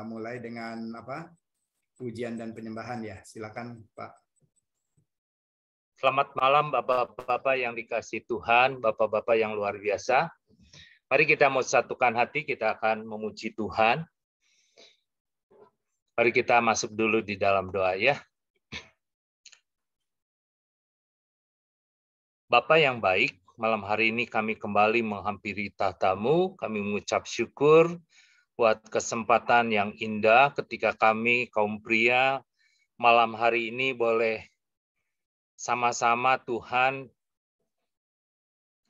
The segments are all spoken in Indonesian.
mulai dengan pujian dan penyembahan ya. Silakan Pak. Selamat malam Bapak-Bapak yang dikasihi Tuhan, Bapak-Bapak yang luar biasa. Mari kita mau satukan hati, kita akan memuji Tuhan. Mari kita masuk dulu di dalam doa ya. Bapa yang baik, malam hari ini kami kembali menghampiri tahta-Mu, kami mengucap syukur buat kesempatan yang indah ketika kami kaum pria malam hari ini boleh sama-sama Tuhan,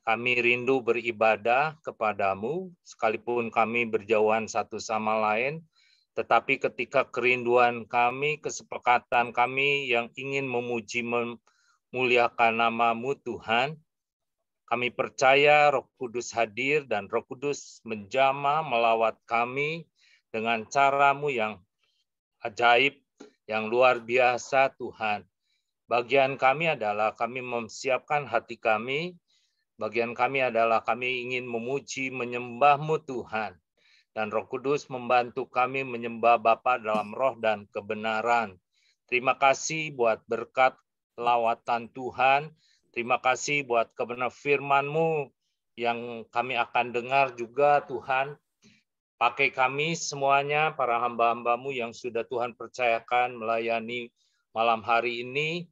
kami rindu beribadah kepadamu, sekalipun kami berjauhan satu sama lain, tetapi ketika kerinduan kami, kesepakatan kami yang ingin memuji memuliakan nama-Mu Tuhan, kami percaya Roh Kudus hadir dan Roh Kudus menjamah melawat kami dengan cara-Mu yang ajaib, yang luar biasa Tuhan. Bagian kami adalah kami memsiapkan hati kami, bagian kami adalah kami ingin memuji menyembah-Mu Tuhan. Dan Roh Kudus membantu kami menyembah Bapa dalam roh dan kebenaran. Terima kasih buat berkat lawatan Tuhan. Terima kasih buat kebenaran firman-Mu yang kami akan dengar juga Tuhan. Pakai kami semuanya, para hamba-hamba-Mu yang sudah Tuhan percayakan melayani malam hari ini.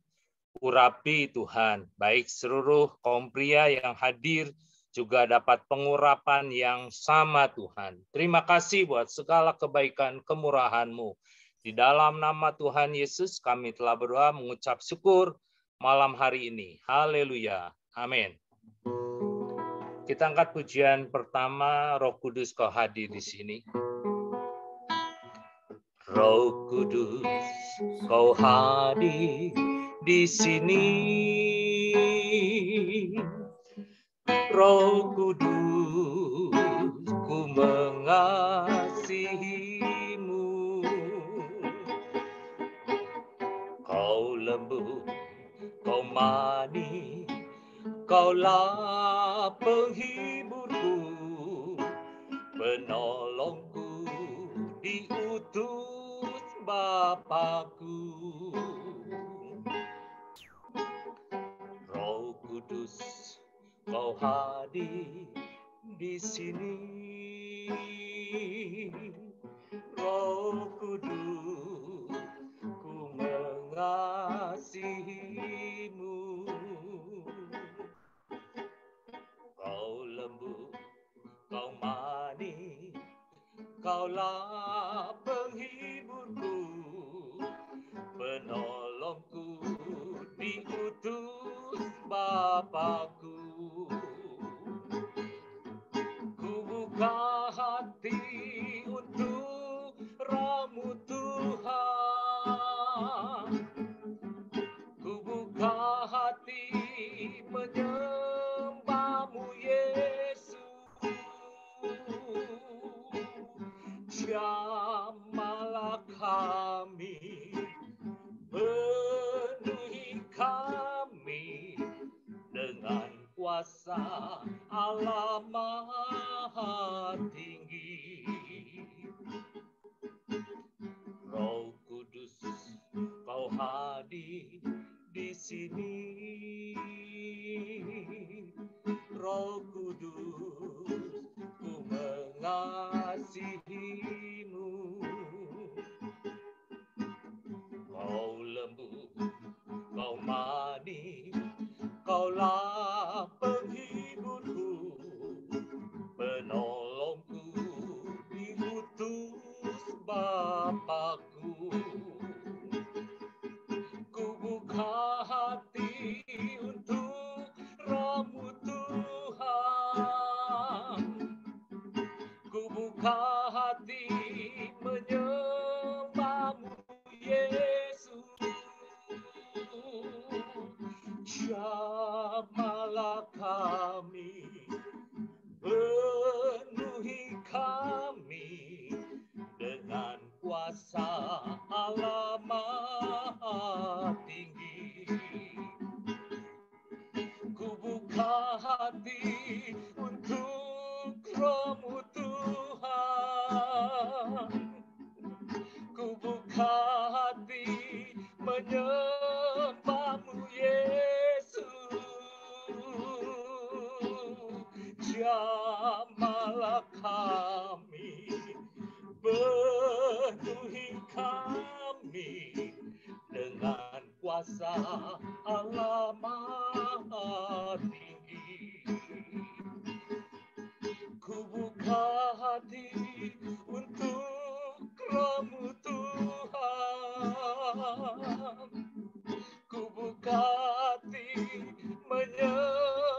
Urapi Tuhan, baik seluruh kaum pria yang hadir juga dapat pengurapan yang sama Tuhan. Terima kasih buat segala kebaikan kemurahan-Mu. Di dalam nama Tuhan Yesus kami telah berdoa mengucap syukur malam hari ini. Haleluya. Amin. Kita angkat pujian pertama, Roh Kudus Kau hadir di sini. Roh Kudus Kau hadir di sini. Roh Kudus, ku mengasihi-Mu. Kau lembut, Kau manis, Kaulah penghiburku, penolongku, diutus Bapakku. Roh Kudus, Kau hadir di sini. Roh Kudus, ku mengasihi-Mu. Kau lembut, Kau manis, Kaulah penghiburku, penolongku, diutus Bapakku. Ku buka hati untuk Roh-Mu Tuhan. Ku buka hati menyembah-Mu Yesus. Jamahlah kami, penuhi kami dengan kuasa Allah Maha Tinggi. Roh Kudus, Kau hadir di sini. Roh Kudus, ku mengasihi-Mu. Kau lembut, Kau manis, Kaulah penghiburku, penolongku, diutus Bapakku. Ku buka hati hati menyembahmu Yesus. Jamahlah kami, penuhi kami dengan kuasa Allah Maha Tinggi. Ku buka hati untuk Roh-Mu Tuhan. Ku buka hati menyembahmu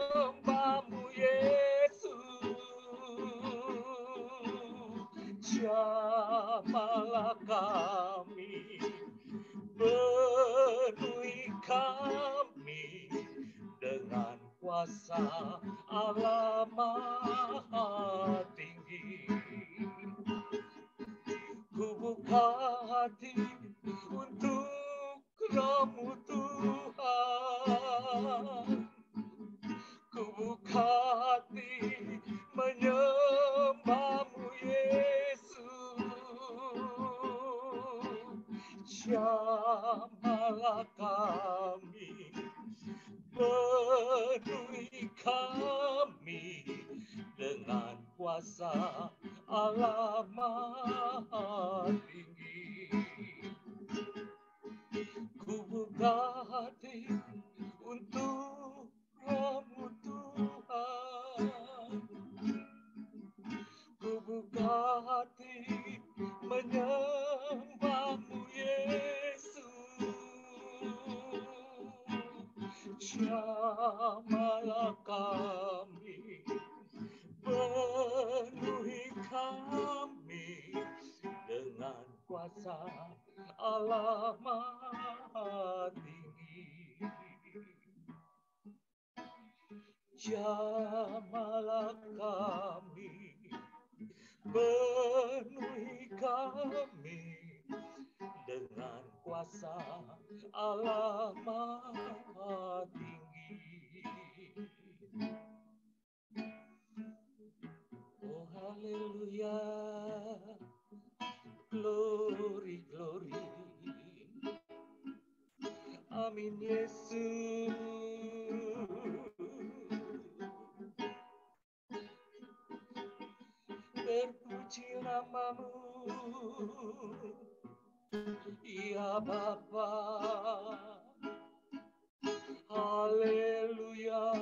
Yesus. Jamahlah kami, penuhi kami dengan kuasa Allah Maha Tinggi. Ku buka hati untuk Roh-Mu Tuhan. Ku buka hati menyembahmu Yesus. Jamahlah kami, penuhi kami dengan kuasa Allah Maha Tinggi. Ku buka hati untuk Roh-Mu Tuhan. Ku buka hati menyembahmu Yesus. Jamahlah kami, penuhi kami dengan kuasa Allah Maha Tinggi. Jamahlah kami, penuhi kami dengan kuasa Allah Maha Tinggi. Oh haleluya, glory, glory. Amin Yesus. Terpuji namamu, ya Bapa. Haleluya,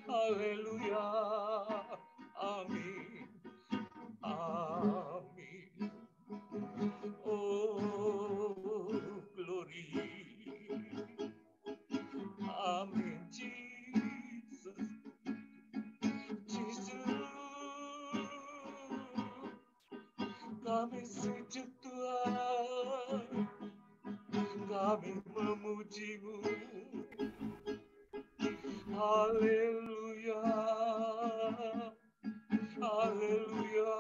haleluya, amin, amin. Oh glory, amin Jesus, Jesus. Kami sujud Tuhan, kami memuji-Mu. Haleluya, haleluya,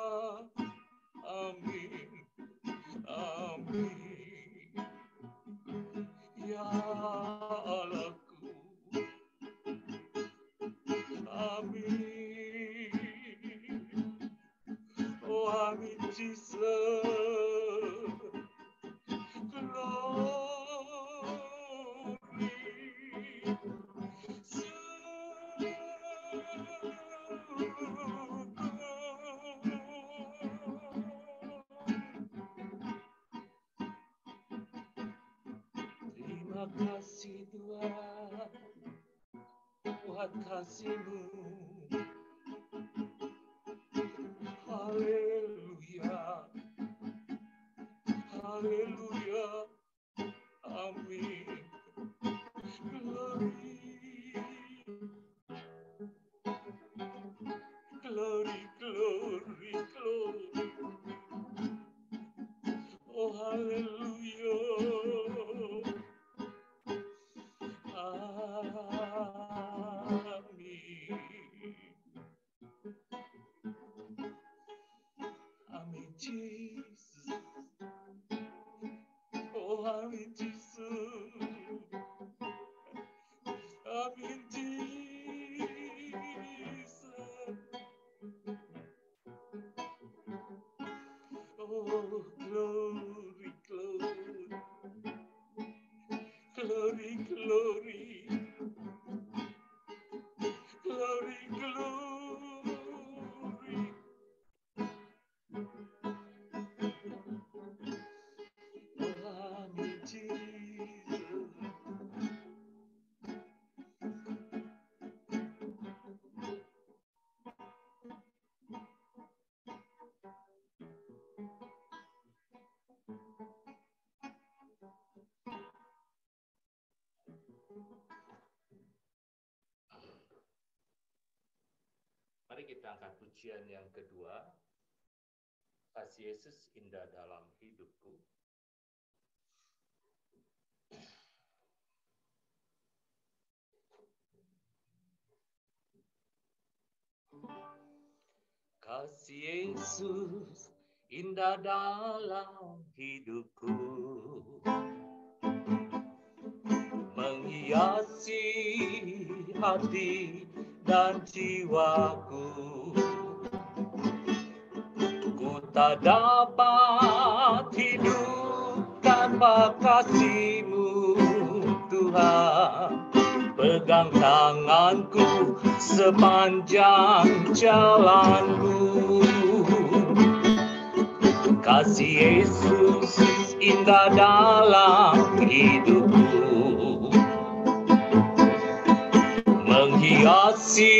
amin, amin. Ya Allahku, amin. Oh amin Jesus, glory. Terima kasih Tuhan buat kasih-Mu. Haleluya, haleluya, amin. Glory, glory, glory, glory. Oh haleluya, amin. Amin Jesus. Oh amin Jesus. Amin Jesus. Oh Mari kita angkat pujian yang kedua. Kasih Yesus indah dalam hidupku. Kasih Yesus indah dalam hidupku, menghiasi hati dan jiwaku. Ku tak dapat hidup tanpa kasih-Mu, Tuhan. Pegang tanganku sepanjang jalanku. Kasih Yesus indah dalam hidupku, menghiasi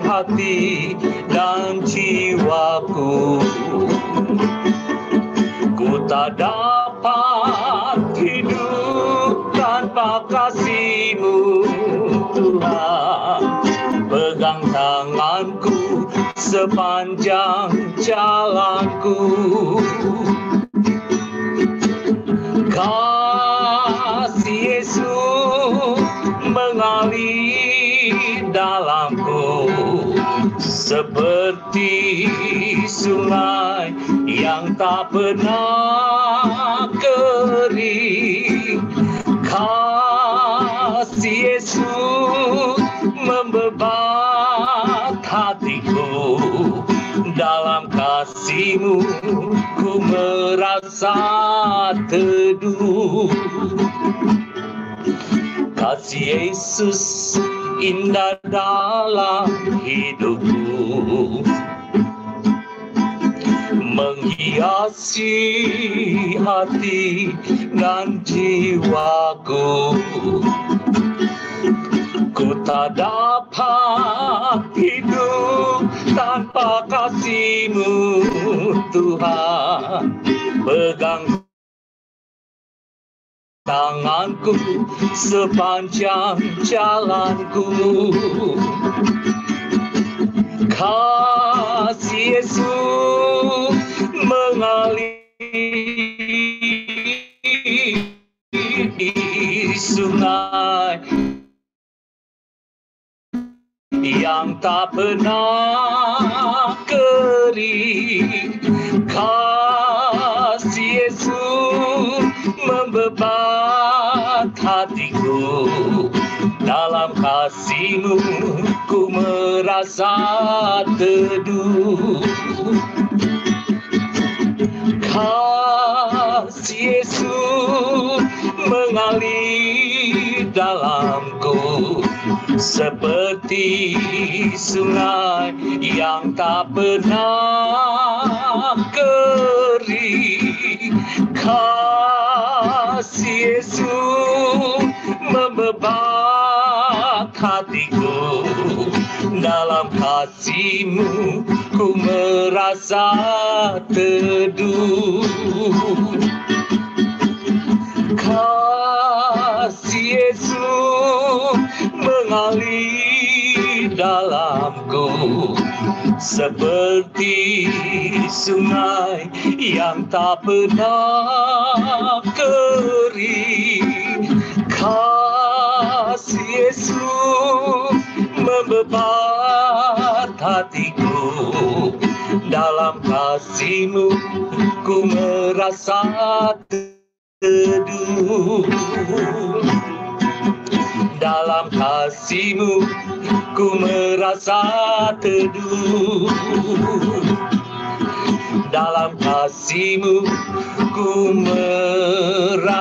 hati dan jiwaku. Ku tak dapat hidup tanpa kasih-Mu, Tuhan. Pegang tanganku sepanjang jalanku. Kasih Yesus mengalir dalamku, seperti sungai yang tak pernah kering. Kasih Yesus membebat hatiku. Dalam kasih-Mu ku merasa teduh. Kasih Yesus indah dalam hidupku, menghiasi hati dan jiwaku. Ku tak dapat hidup tanpa kasih-Mu, Tuhan. Pegang tanganku sepanjang jalanku. Kasih Yesus mengalir di sungai yang tak pernah kering. Kasih Yesus membebat hatiku. Dalam kasih-Mu ku merasa teduh. Kasih Yesus mengalir dalamku, seperti sungai yang tak pernah kering. Kasih Yesus membebat hatiku. Dalam kasih-Mu ku merasa teduh. Kasih Yesus mengalir dalamku, seperti sungai yang tak pernah kering. Kasih Yesus membebat hatiku. Dalam kasih-Mu ku merasa teduh. Dalam kasih-Mu ku merasa teduh. dalam kasih-Mu ku merasa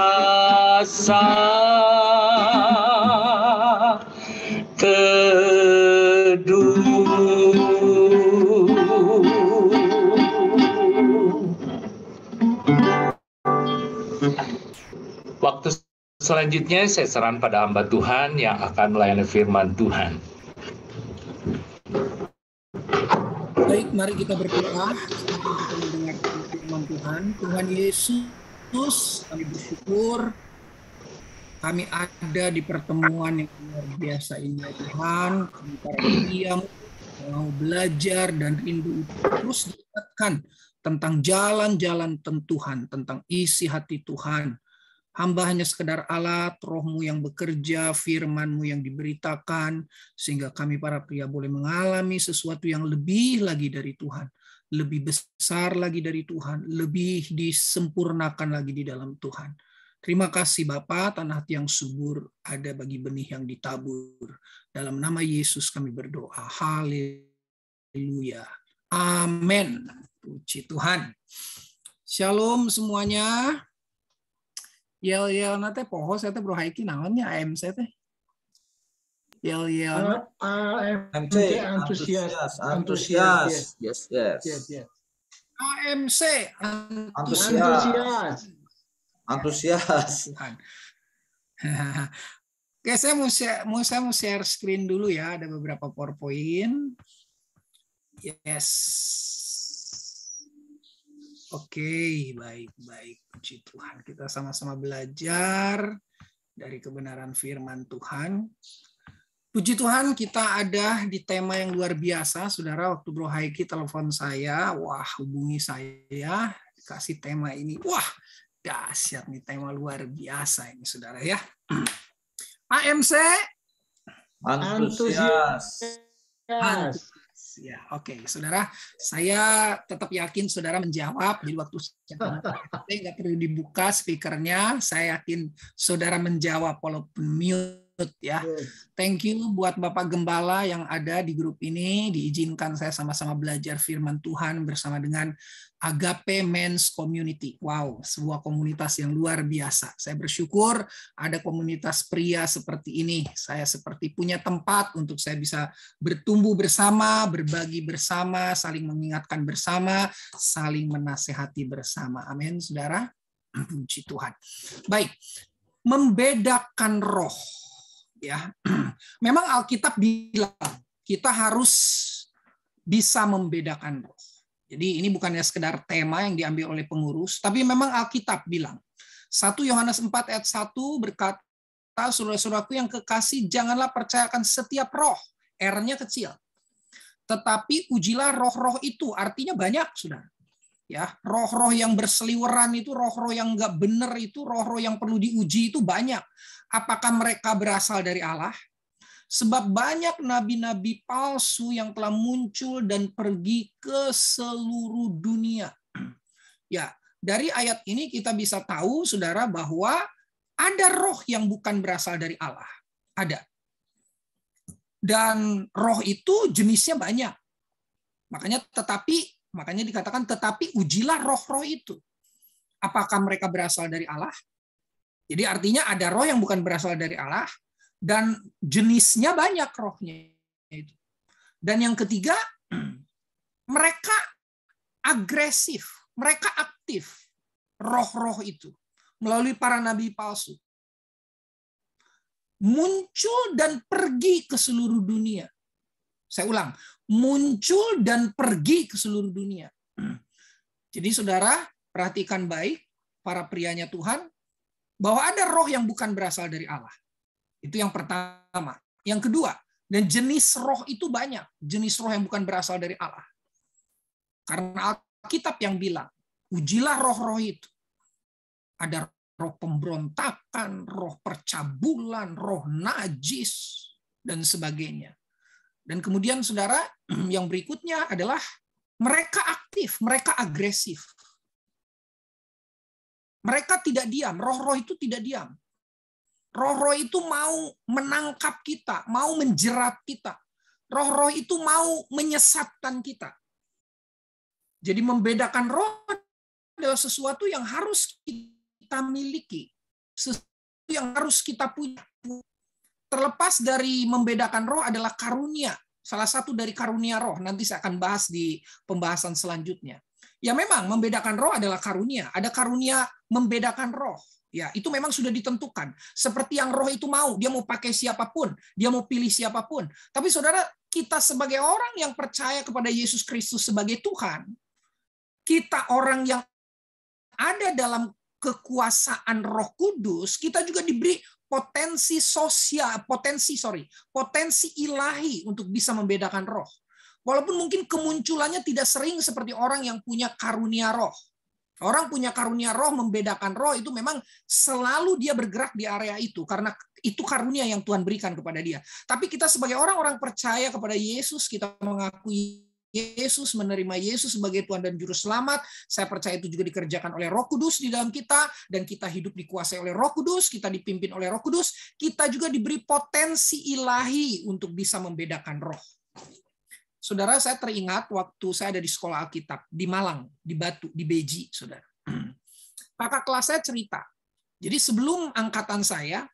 Waktu selanjutnya saya serahkan pada hamba Tuhan yang akan melayani firman Tuhan. Baik, mari kita berdoa sebelum kita mendengarkan firman Tuhan. Tuhan Yesus, kami bersyukur kami ada di pertemuan yang luar biasa ini, ya Tuhan. Kami para diam, mau belajar dan rindu terus diingatkan tentang jalan-jalan Tuhan, tentang isi hati Tuhan. Hamba hanya sekedar alat, Roh-Mu yang bekerja, firman-Mu yang diberitakan, sehingga kami para pria boleh mengalami sesuatu yang lebih lagi dari Tuhan, lebih besar lagi dari Tuhan, lebih disempurnakan lagi di dalam Tuhan. Terima kasih Bapa, tanah hati yang subur ada bagi benih yang ditabur. Dalam nama Yesus kami berdoa. Haleluya. Amin. Puji Tuhan. Shalom semuanya. Yel nate poho saya teh bro haiki naonnya AMC teh. Yel AMC antusias. Yes. AMC Antusias. Oke, saya mau share screen dulu ya, ada beberapa PowerPoint. Yes. Oke, baik. Puji Tuhan, kita sama-sama belajar dari kebenaran firman Tuhan. Puji Tuhan, kita ada di tema yang luar biasa. Saudara, waktu Bro Haiki telepon saya, hubungi saya, kasih tema ini. Dahsyat nih, tema luar biasa ini, saudara ya. AMC Antusias. Ya, oke, saudara. Saya tetap yakin saudara menjawab. Jadi waktu nggak perlu dibuka speakernya. Saya yakin saudara menjawab walaupun mute ya. Thank you buat Bapak Gembala yang ada di grup ini. Diizinkan saya sama-sama belajar firman Tuhan bersama dengan Agape Men's Community. Wow, sebuah komunitas yang luar biasa. Saya bersyukur ada komunitas pria seperti ini. Saya seperti punya tempat untuk saya bisa bertumbuh bersama, berbagi bersama, saling mengingatkan bersama, saling menasehati bersama. Amin, saudara. Puji Tuhan. Baik, membedakan roh. Ya, memang Alkitab bilang kita harus bisa membedakan roh. Jadi ini bukannya sekedar tema yang diambil oleh pengurus, tapi memang Alkitab bilang. 1 Yohanes 4 ayat 1 berkata, saudara-saudaraku yang kekasih, janganlah percayakan setiap roh, R-nya kecil. Tetapi ujilah roh-roh itu, artinya banyak, saudara. Ya, roh-roh yang berseliweran itu, roh-roh yang enggak benar itu, roh-roh yang perlu diuji itu banyak. Apakah mereka berasal dari Allah? Sebab banyak nabi-nabi palsu yang telah muncul dan pergi ke seluruh dunia. Ya, dari ayat ini kita bisa tahu, saudara, bahwa ada roh yang bukan berasal dari Allah. Ada. Dan roh itu jenisnya banyak. Makanya dikatakan tetapi ujilah roh-roh itu. Apakah mereka berasal dari Allah? Jadi artinya ada roh yang bukan berasal dari Allah dan jenisnya banyak rohnya itu. Dan yang ketiga, mereka agresif, mereka aktif roh-roh itu melalui para nabi palsu. Muncul dan pergi ke seluruh dunia. Saya ulang, muncul dan pergi ke seluruh dunia. Jadi saudara, perhatikan baik para prianya Tuhan, bahwa ada roh yang bukan berasal dari Allah. Itu yang pertama. Yang kedua, dan jenis roh itu banyak. Jenis roh yang bukan berasal dari Allah. Karena Alkitab yang bilang, ujilah roh-roh itu. Ada roh pemberontakan, roh percabulan, roh najis, dan sebagainya. Dan kemudian saudara, yang berikutnya adalah mereka aktif, mereka agresif. Mereka tidak diam, roh-roh itu tidak diam. Roh-roh itu mau menangkap kita, mau menjerat kita. Roh-roh itu mau menyesatkan kita. Jadi membedakan roh adalah sesuatu yang harus kita miliki, sesuatu yang harus kita punya. Terlepas dari membedakan roh adalah karunia. Salah satu dari karunia roh, nanti saya akan bahas di pembahasan selanjutnya. Ya memang membedakan roh adalah karunia. Ada karunia membedakan roh. Ya, itu memang sudah ditentukan. Seperti yang roh itu mau, dia mau pakai siapapun, dia mau pilih siapapun. Tapi saudara, kita sebagai orang yang percaya kepada Yesus Kristus sebagai Tuhan, kita orang yang ada dalam kekuasaan Roh Kudus, kita juga diberi potensi ilahi untuk bisa membedakan roh. Walaupun mungkin kemunculannya tidak sering seperti orang yang punya karunia roh. Orang punya karunia roh, membedakan roh itu memang selalu dia bergerak di area itu karena itu karunia yang Tuhan berikan kepada dia. Tapi kita sebagai orang-orang percaya kepada Yesus, kita mengakui Yesus, menerima Yesus sebagai Tuhan dan Juru Selamat. Saya percaya itu juga dikerjakan oleh Roh Kudus di dalam kita, dan kita hidup dikuasai oleh Roh Kudus, kita dipimpin oleh Roh Kudus, kita juga diberi potensi ilahi untuk bisa membedakan roh. Saudara, saya teringat waktu saya ada di sekolah Alkitab di Malang, di Batu, di Beji, saudara. Kakak kelas saya cerita. Jadi sebelum angkatan saya,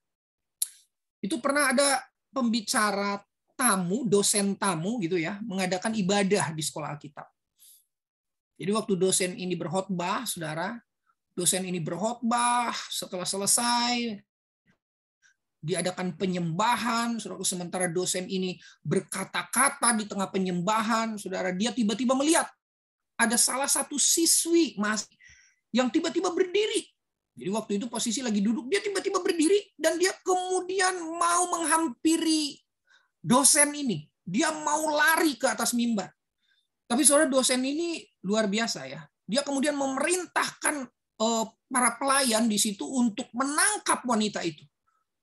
itu pernah ada pembicara tamu, dosen tamu gitu ya, mengadakan ibadah di sekolah Alkitab. Jadi waktu dosen ini berkhotbah, saudara, dosen ini berkhotbah, setelah selesai diadakan penyembahan, saudara, sementara dosen ini berkata-kata di tengah penyembahan, saudara, dia tiba-tiba melihat ada salah satu siswi yang tiba-tiba berdiri. Jadi waktu itu posisi lagi duduk, dia tiba-tiba berdiri dan dia kemudian mau menghampiri dosen ini. Dia mau lari ke atas mimbar. Tapi saudara, dosen ini luar biasa ya. Dia kemudian memerintahkan para pelayan di situ untuk menangkap wanita itu.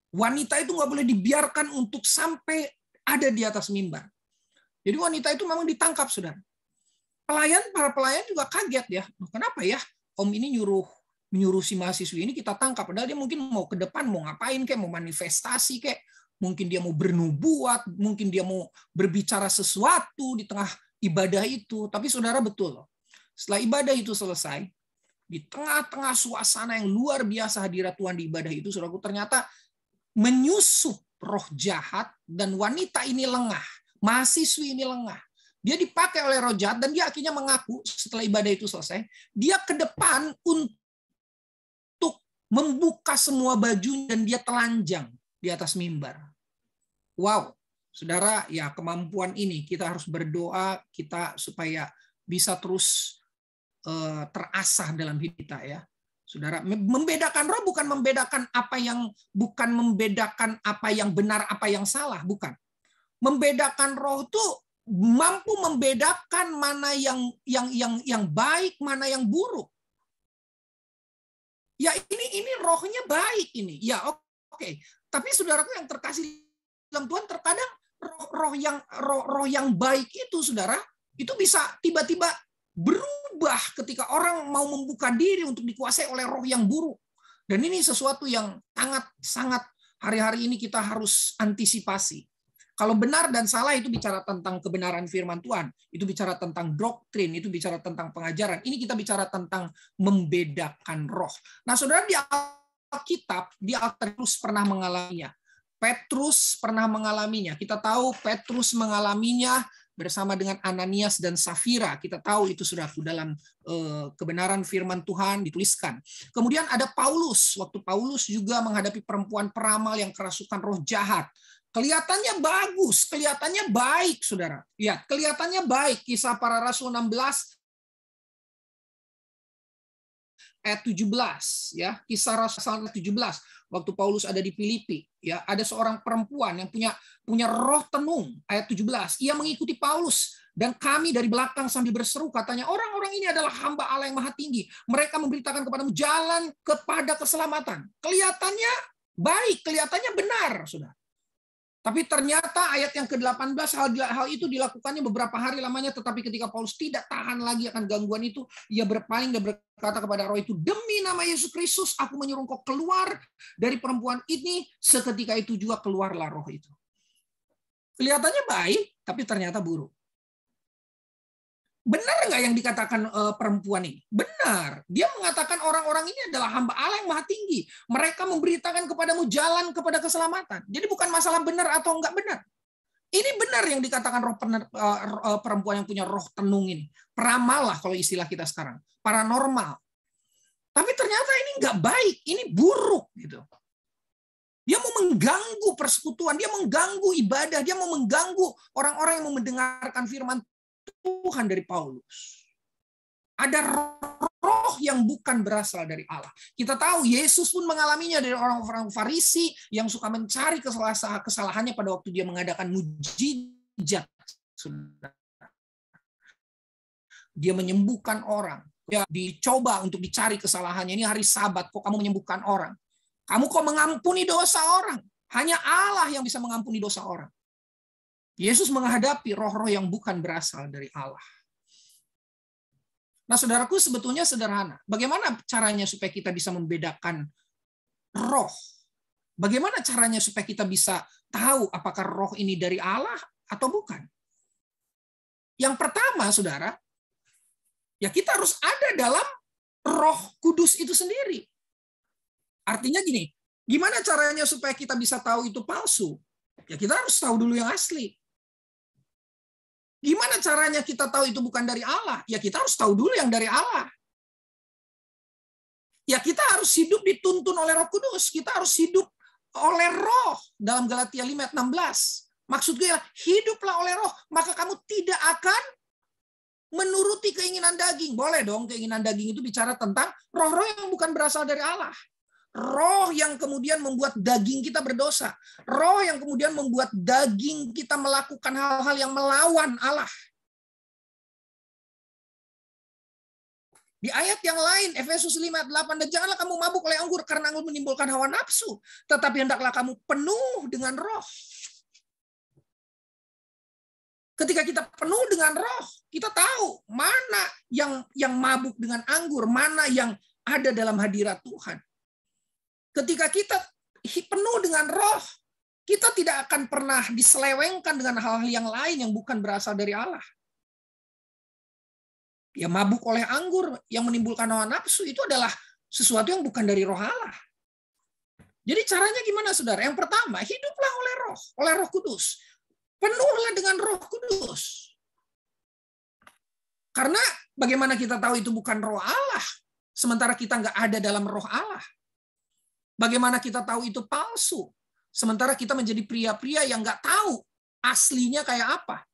Wanita itu nggak boleh dibiarkan untuk sampai ada di atas mimbar. Jadi wanita itu memang ditangkap, saudara. Para pelayan juga kaget ya. Kenapa ya om ini nyuruh si mahasiswi ini kita tangkap? Padahal dia mungkin mau ke depan, mau ngapain kayak, mau manifestasi kayak, mungkin dia mau bernubuat, mungkin dia mau berbicara sesuatu di tengah ibadah itu. Tapi saudara, betul, setelah ibadah itu selesai, di tengah-tengah suasana yang luar biasa hadirat Tuhan di ibadah itu, saudaraku, ternyata menyusup roh jahat dan wanita ini lengah, mahasiswi ini lengah. Dia dipakai oleh roh jahat dan dia akhirnya mengaku setelah ibadah itu selesai, dia ke depan untuk membuka semua bajunya dan dia telanjang di atas mimbar. Wow, saudara, ya kemampuan ini kita harus berdoa kita supaya bisa terus terasah dalam hidup kita ya. Saudara, membedakan roh bukan membedakan apa yang benar, apa yang salah, bukan. Membedakan roh itu mampu membedakan mana yang baik, mana yang buruk. Ya ini rohnya baik ini. Ya oke. Tapi saudaraku yang terkasih dalam Tuhan, terkadang roh yang baik itu, saudara, itu bisa tiba-tiba berubah ketika orang mau membuka diri untuk dikuasai oleh roh yang buruk. Dan ini sesuatu yang sangat hari-hari ini kita harus antisipasi. Kalau benar dan salah itu bicara tentang kebenaran firman Tuhan, itu bicara tentang doktrin, itu bicara tentang pengajaran. Ini kita bicara tentang membedakan roh. Nah, saudara, di Alkitab, Petrus pernah mengalaminya. Petrus pernah mengalaminya. Kita tahu Petrus mengalaminya bersama dengan Ananias dan Safira. Kita tahu itu, saudaraku, dalam kebenaran firman Tuhan dituliskan. Kemudian ada Paulus. Waktu Paulus juga menghadapi perempuan peramal yang kerasukan roh jahat. Kelihatannya bagus, kelihatannya baik, saudara. Lihat, kelihatannya baik. Kisah Para Rasul 16 ayat 17, ya. Kisah Rasul 17. Waktu Paulus ada di Filipi, ya, ada seorang perempuan yang punya roh tenung, ayat 17. Ia mengikuti Paulus dan kami dari belakang sambil berseru, katanya, orang-orang ini adalah hamba Allah yang Maha Tinggi. Mereka memberitakan kepadamu jalan kepada keselamatan. Kelihatannya baik, kelihatannya benar, Saudara. Tapi ternyata ayat yang ke-18, hal itu dilakukannya beberapa hari lamanya, tetapi ketika Paulus tidak tahan lagi akan gangguan itu, ia berpaling dan berkata kepada roh itu, demi nama Yesus Kristus, aku menyuruh engkau keluar dari perempuan ini. Seketika itu juga keluarlah roh itu. Kelihatannya baik, tapi ternyata buruk. Benar nggak yang dikatakan perempuan ini? Benar. Dia mengatakan orang-orang ini adalah hamba Allah yang maha tinggi. Mereka memberitakan kepadamu jalan kepada keselamatan. Jadi bukan masalah benar atau enggak benar. Ini benar yang dikatakan perempuan yang punya roh tenung ini. Peramal lah kalau istilah kita sekarang. Paranormal. Tapi ternyata ini nggak baik. Ini buruk gitu. Dia mau mengganggu persekutuan, dia mengganggu ibadah, dia mau mengganggu orang-orang yang mau mendengarkan firman Tuhan dari Paulus. Ada roh yang bukan berasal dari Allah. Kita tahu Yesus pun mengalaminya dari orang-orang Farisi yang suka mencari kesalahannya pada waktu dia mengadakan mujizat. Dia menyembuhkan orang. Ya, dicoba untuk dicari kesalahannya. Ini hari Sabat, kok kamu menyembuhkan orang? Kamu kok mengampuni dosa orang? Hanya Allah yang bisa mengampuni dosa orang. Yesus menghadapi roh-roh yang bukan berasal dari Allah. Nah, saudaraku, sebetulnya sederhana. Bagaimana caranya supaya kita bisa membedakan roh? Bagaimana caranya supaya kita bisa tahu apakah roh ini dari Allah atau bukan? Yang pertama, saudara, ya kita harus ada dalam Roh Kudus itu sendiri. Artinya gini, gimana caranya supaya kita bisa tahu itu palsu? Ya kita harus tahu dulu yang asli. Gimana caranya kita tahu itu bukan dari Allah? Ya kita harus tahu dulu yang dari Allah. Ya kita harus hidup dituntun oleh Roh Kudus. Kita harus hidup oleh Roh dalam Galatia 5:16. Maksudnya hiduplah oleh Roh, maka kamu tidak akan menuruti keinginan daging. Boleh dong keinginan daging itu bicara tentang roh-roh yang bukan berasal dari Allah. Roh yang kemudian membuat daging kita berdosa. Roh yang kemudian membuat daging kita melakukan hal-hal yang melawan Allah. Di ayat yang lain, Efesus 5:8, dan janganlah kamu mabuk oleh anggur, karena anggur menimbulkan hawa nafsu. Tetapi hendaklah kamu penuh dengan roh. Ketika kita penuh dengan roh, kita tahu mana yang mabuk dengan anggur, mana yang ada dalam hadirat Tuhan. Ketika kita penuh dengan roh, kita tidak akan pernah diselewengkan dengan hal-hal yang lain yang bukan berasal dari Allah. Ya, mabuk oleh anggur yang menimbulkan hawa nafsu itu adalah sesuatu yang bukan dari roh Allah. Jadi caranya gimana, saudara? Yang pertama, hiduplah oleh Roh Kudus. Penuhlah dengan Roh Kudus. Karena bagaimana kita tahu itu bukan roh Allah, sementara kita nggak ada dalam roh Allah? Bagaimana kita tahu itu palsu, sementara kita menjadi pria-pria yang nggak tahu aslinya kayak apa?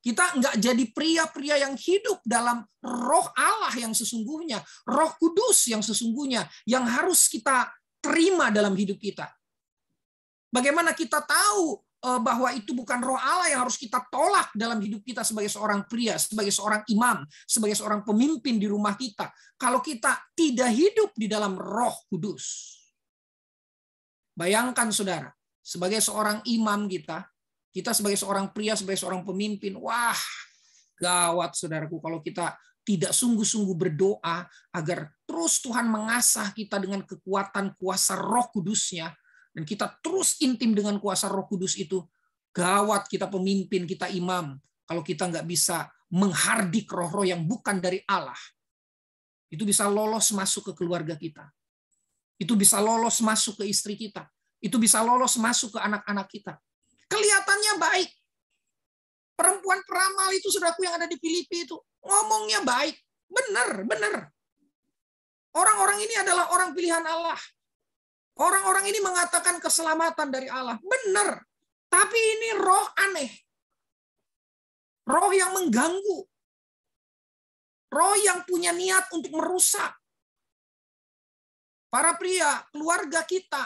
Kita nggak jadi pria-pria yang hidup dalam roh Allah yang sesungguhnya, Roh Kudus yang sesungguhnya, yang harus kita terima dalam hidup kita. Bagaimana kita tahu bahwa itu bukan roh Allah yang harus kita tolak dalam hidup kita sebagai seorang pria, sebagai seorang imam, sebagai seorang pemimpin di rumah kita, kalau kita tidak hidup di dalam Roh Kudus? Bayangkan, saudara, sebagai seorang imam kita sebagai seorang pria, sebagai seorang pemimpin, wah, gawat, saudaraku, kalau kita tidak sungguh-sungguh berdoa agar terus Tuhan mengasah kita dengan kekuatan kuasa Roh Kudus-Nya, dan kita terus intim dengan kuasa Roh Kudus itu, gawat kita pemimpin, kita imam, kalau kita nggak bisa menghardik roh-roh yang bukan dari Allah. Itu bisa lolos masuk ke keluarga kita. Itu bisa lolos masuk ke istri kita. Itu bisa lolos masuk ke anak-anak kita. Kelihatannya baik. Perempuan peramal itu, saudaraku, yang ada di Filipi itu, ngomongnya baik. Benar. Orang-orang ini adalah orang pilihan Allah. Orang-orang ini mengatakan keselamatan dari Allah. Benar. Tapi ini roh aneh. Roh yang mengganggu. Roh yang punya niat untuk merusak. Para pria, keluarga kita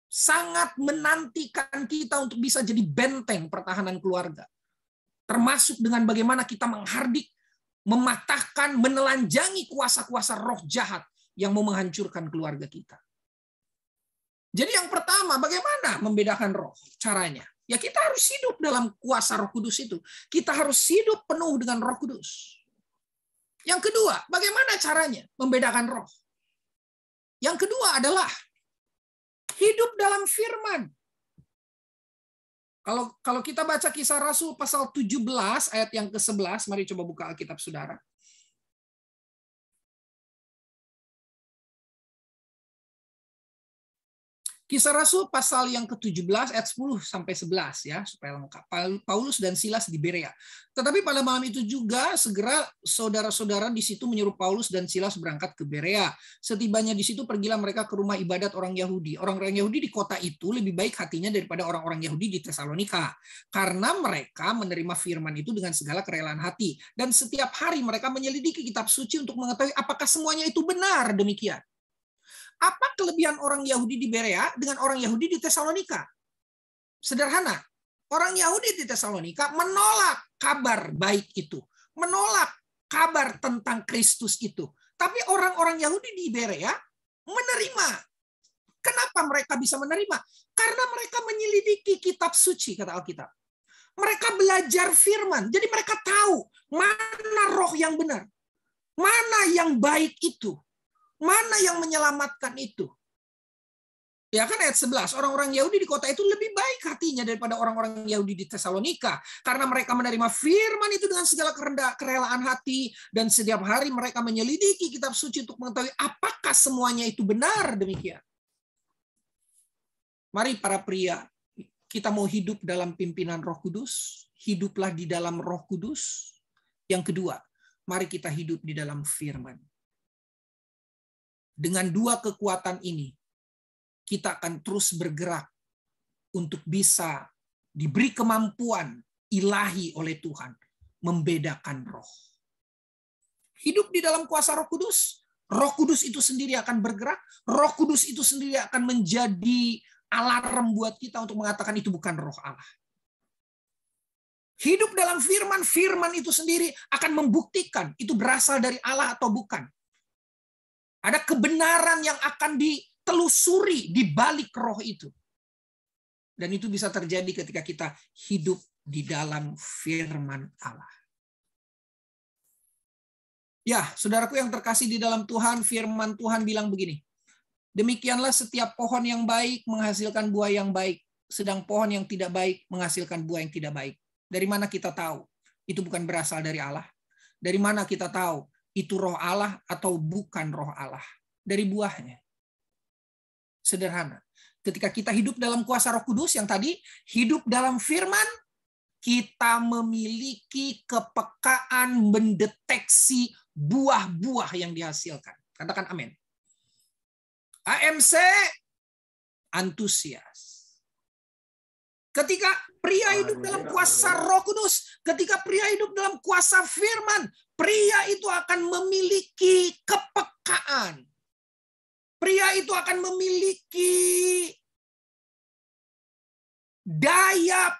sangat menantikan kita untuk bisa jadi benteng pertahanan keluarga. Termasuk dengan bagaimana kita menghardik, mematahkan, menelanjangi kuasa-kuasa roh jahat yang mau menghancurkan keluarga kita. Jadi yang pertama, bagaimana membedakan roh? Caranya, ya kita harus hidup dalam kuasa Roh Kudus itu. Kita harus hidup penuh dengan Roh Kudus. Yang kedua, bagaimana caranya membedakan roh? Yang kedua adalah hidup dalam firman. Kalau kita baca Kisah Rasul pasal 17 ayat yang ke-11, mari coba buka Alkitab Saudara. Kisah Rasul pasal yang ke-17 ayat 10 sampai 11 ya, supaya lengkap. Paulus dan Silas di Berea. Tetapi pada malam itu juga segera saudara-saudara di situ menyuruh Paulus dan Silas berangkat ke Berea. Setibanya di situ pergilah mereka ke rumah ibadat orang Yahudi. Orang-orang Yahudi di kota itu lebih baik hatinya daripada orang-orang Yahudi di Tesalonika, karena mereka menerima firman itu dengan segala kerelaan hati, dan setiap hari mereka menyelidiki kitab suci untuk mengetahui apakah semuanya itu benar demikian. Apa kelebihan orang Yahudi di Berea dengan orang Yahudi di Tesalonika? Sederhana. Orang Yahudi di Tesalonika menolak kabar baik itu. Menolak kabar tentang Kristus itu. Tapi orang-orang Yahudi di Berea menerima. Kenapa mereka bisa menerima? Karena mereka menyelidiki kitab suci, kata Alkitab. Mereka belajar firman. Jadi mereka tahu mana roh yang benar. Mana yang baik itu. Mana yang menyelamatkan itu? Ya kan ayat 11, orang-orang Yahudi di kota itu lebih baik hatinya daripada orang-orang Yahudi di Tesalonika, karena mereka menerima firman itu dengan segala kerelaan hati, dan setiap hari mereka menyelidiki kitab suci untuk mengetahui apakah semuanya itu benar demikian. Mari para pria, kita mau hidup dalam pimpinan Roh Kudus, hiduplah di dalam Roh Kudus. Yang kedua, mari kita hidup di dalam firman. Dengan dua kekuatan ini, kita akan terus bergerak untuk bisa diberi kemampuan ilahi oleh Tuhan membedakan roh. Hidup di dalam kuasa Roh Kudus itu sendiri akan bergerak, Roh Kudus itu sendiri akan menjadi alarm buat kita untuk mengatakan itu bukan roh Allah. Hidup dalam firman, firman itu sendiri akan membuktikan itu berasal dari Allah atau bukan. Ada kebenaran yang akan ditelusuri di balik roh itu. Dan itu bisa terjadi ketika kita hidup di dalam firman Allah. Ya, saudaraku yang terkasih di dalam Tuhan, firman Tuhan bilang begini. Demikianlah setiap pohon yang baik menghasilkan buah yang baik, sedang pohon yang tidak baik menghasilkan buah yang tidak baik. Dari mana kita tahu itu bukan berasal dari Allah? Dari mana kita tahu itu roh Allah atau bukan roh Allah? Dari buahnya. Sederhana. Ketika kita hidup dalam kuasa Roh Kudus yang tadi, hidup dalam firman, kita memiliki kepekaan mendeteksi buah-buah yang dihasilkan. Katakan amin. AMC, antusias. Ketika pria hidup dalam kuasa Roh Kudus, ketika pria hidup dalam kuasa firman, pria itu akan memiliki kepekaan. Pria itu akan memiliki daya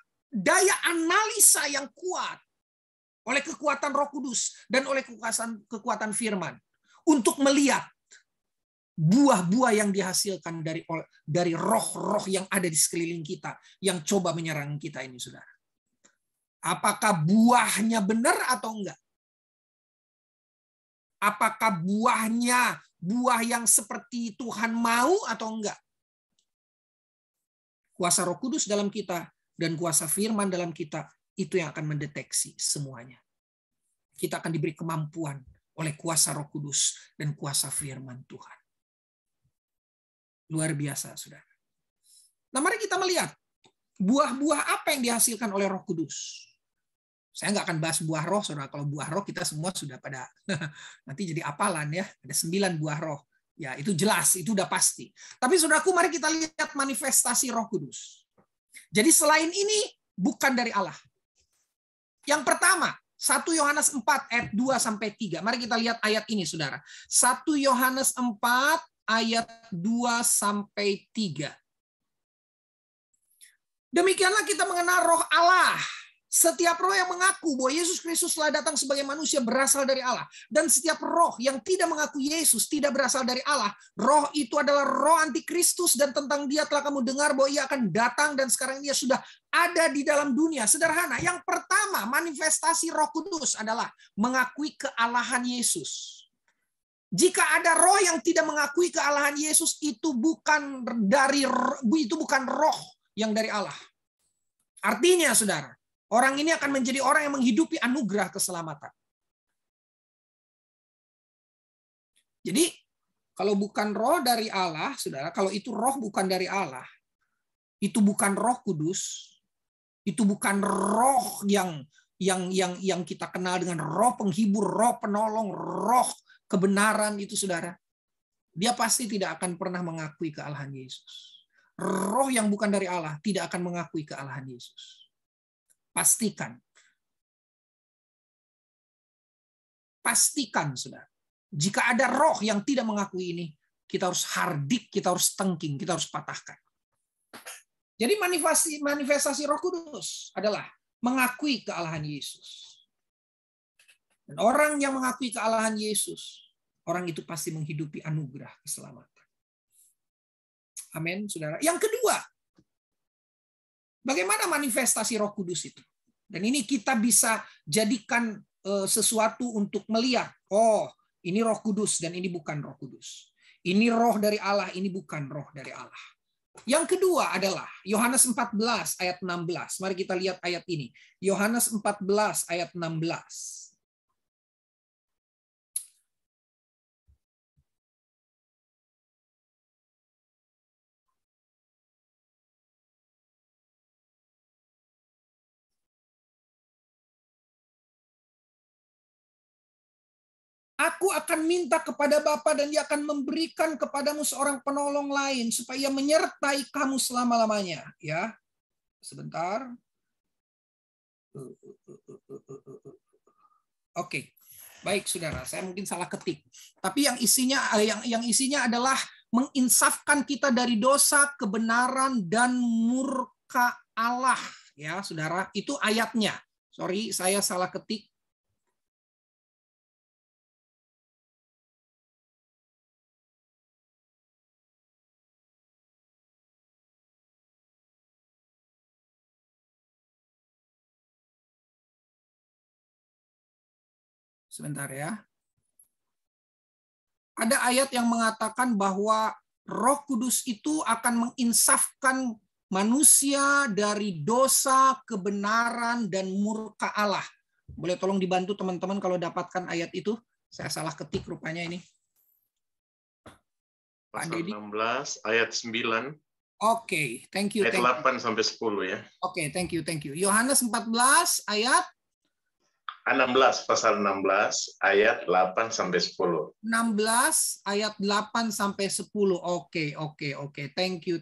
analisa yang kuat oleh kekuatan Roh Kudus dan oleh kekuatan firman untuk melihat buah-buah yang dihasilkan dari roh-roh yang ada di sekeliling kita yang coba menyerang kita ini, saudara. Apakah buahnya benar atau enggak? Apakah buahnya buah yang seperti Tuhan mau atau enggak? Kuasa Roh Kudus dalam kita dan kuasa firman dalam kita itu yang akan mendeteksi semuanya. Kita akan diberi kemampuan oleh kuasa Roh Kudus dan kuasa firman Tuhan. Luar biasa, saudara. Nah, mari kita melihat buah-buah apa yang dihasilkan oleh Roh Kudus. Saya nggak akan bahas buah roh, saudara. Kalau buah roh kita semua sudah pada nanti jadi apalan ya. Ada 9 buah roh. Ya, itu jelas, itu udah pasti. Tapi saudaraku, mari kita lihat manifestasi Roh Kudus. Jadi selain ini bukan dari Allah. Yang pertama, 1 Yohanes 4 ayat 2 sampai 3. Mari kita lihat ayat ini, saudara. 1 Yohanes 4 ayat 2 sampai 3. Demikianlah kita mengenal roh Allah. Setiap roh yang mengaku bahwa Yesus Kristus telah datang sebagai manusia berasal dari Allah. Dan setiap roh yang tidak mengaku Yesus tidak berasal dari Allah. Roh itu adalah roh antikristus, dan tentang dia telah kamu dengar bahwa ia akan datang dan sekarang ia sudah ada di dalam dunia. Sederhana. Yang pertama, manifestasi Roh Kudus adalah mengakui kealahan Yesus. Jika ada roh yang tidak mengakui kealahan Yesus, itu bukan roh yang dari Allah. Artinya, saudara, orang ini akan menjadi orang yang menghidupi anugerah keselamatan. Jadi, kalau bukan roh dari Allah, saudara, kalau itu roh bukan dari Allah, itu bukan Roh Kudus, itu bukan roh yang kita kenal dengan roh penghibur, roh penolong, roh kebenaran itu, saudara. Dia pasti tidak akan pernah mengakui kealahan Yesus. Roh yang bukan dari Allah tidak akan mengakui kealahan Yesus. Pastikan. Pastikan, saudara. Jika ada roh yang tidak mengakui ini, kita harus hardik, kita harus tengking, kita harus patahkan. Jadi manifestasi Roh Kudus adalah mengakui kealahan Yesus. Dan orang yang mengakui kealahan Yesus, orang itu pasti menghidupi anugerah keselamatan. Amin, saudara. Yang kedua, bagaimana manifestasi Roh Kudus itu? Dan ini kita bisa jadikan sesuatu untuk melihat, oh, ini Roh Kudus dan ini bukan Roh Kudus. Ini roh dari Allah, ini bukan roh dari Allah. Yang kedua adalah Yohanes 14 ayat 16. Mari kita lihat ayat ini. Yohanes 14 ayat 16. Aku akan minta kepada Bapa dan Dia akan memberikan kepadamu seorang penolong lain supaya menyertai kamu selama-lamanya. Ya, sebentar. Oke, baik saudara. Saya mungkin salah ketik. Tapi yang isinya adalah menginsafkan kita dari dosa, kebenaran dan murka Allah. Ya, saudara. Itu ayatnya. Sorry, saya salah ketik. Sebentar ya. Ada ayat yang mengatakan bahwa Roh Kudus itu akan menginsafkan manusia dari dosa, kebenaran, dan murka Allah. Boleh tolong dibantu teman-teman kalau dapatkan ayat itu? Saya salah ketik rupanya ini. Pak Pasal Dedi. 16 ayat 9. Oke, thank you. Ayat 8 sampai 10 ya. Oke, thank you. Yohanes 14 ayat 16, pasal 16 ayat 8 sampai 10. 16 ayat 8 sampai 10. Oke. Thank you.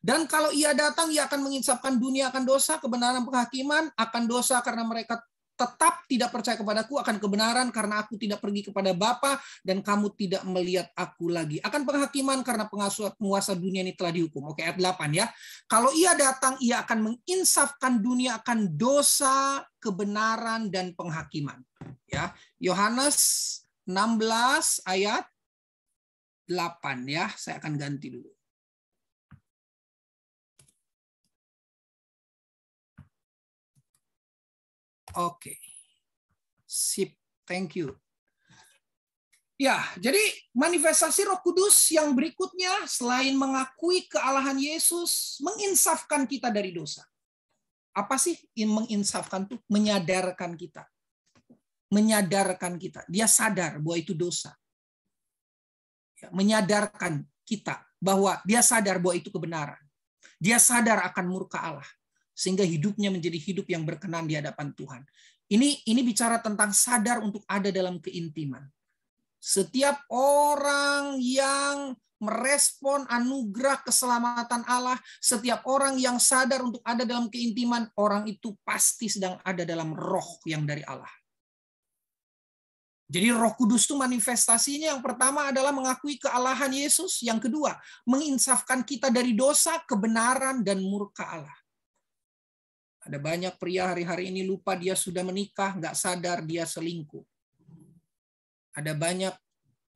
Dan kalau Ia datang, Ia akan menginsafkan dunia akan dosa, kebenaran, penghakiman, akan dosa karena mereka tetap tidak percaya kepadaku, akan kebenaran karena aku tidak pergi kepada Bapa dan kamu tidak melihat aku lagi. Akan penghakiman karena penguasa dunia ini telah dihukum. Oke, ayat 8 ya. Kalau Ia datang, Ia akan menginsafkan dunia akan dosa, kebenaran dan penghakiman. Ya, Yohanes 16 ayat 8 ya. Saya akan ganti dulu. Oke. Sip, thank you. Ya, jadi manifestasi Roh Kudus yang berikutnya selain mengakui kealahan Yesus, menginsafkan kita dari dosa. Apa sih menginsafkan itu? Menyadarkan kita. Menyadarkan kita. Dia sadar bahwa itu dosa. Menyadarkan kita bahwa dia sadar bahwa itu kebenaran. Dia sadar akan murka Allah. Sehingga hidupnya menjadi hidup yang berkenan di hadapan Tuhan. Ini bicara tentang sadar untuk ada dalam keintiman. Setiap orang yang merespon anugerah keselamatan Allah, setiap orang yang sadar untuk ada dalam keintiman, orang itu pasti sedang ada dalam roh yang dari Allah. Jadi Roh Kudus itu manifestasinya yang pertama adalah mengakui kealahan Yesus, yang kedua menginsafkan kita dari dosa, kebenaran dan murka Allah. Ada banyak pria hari-hari ini lupa dia sudah menikah, nggak sadar dia selingkuh. Ada banyak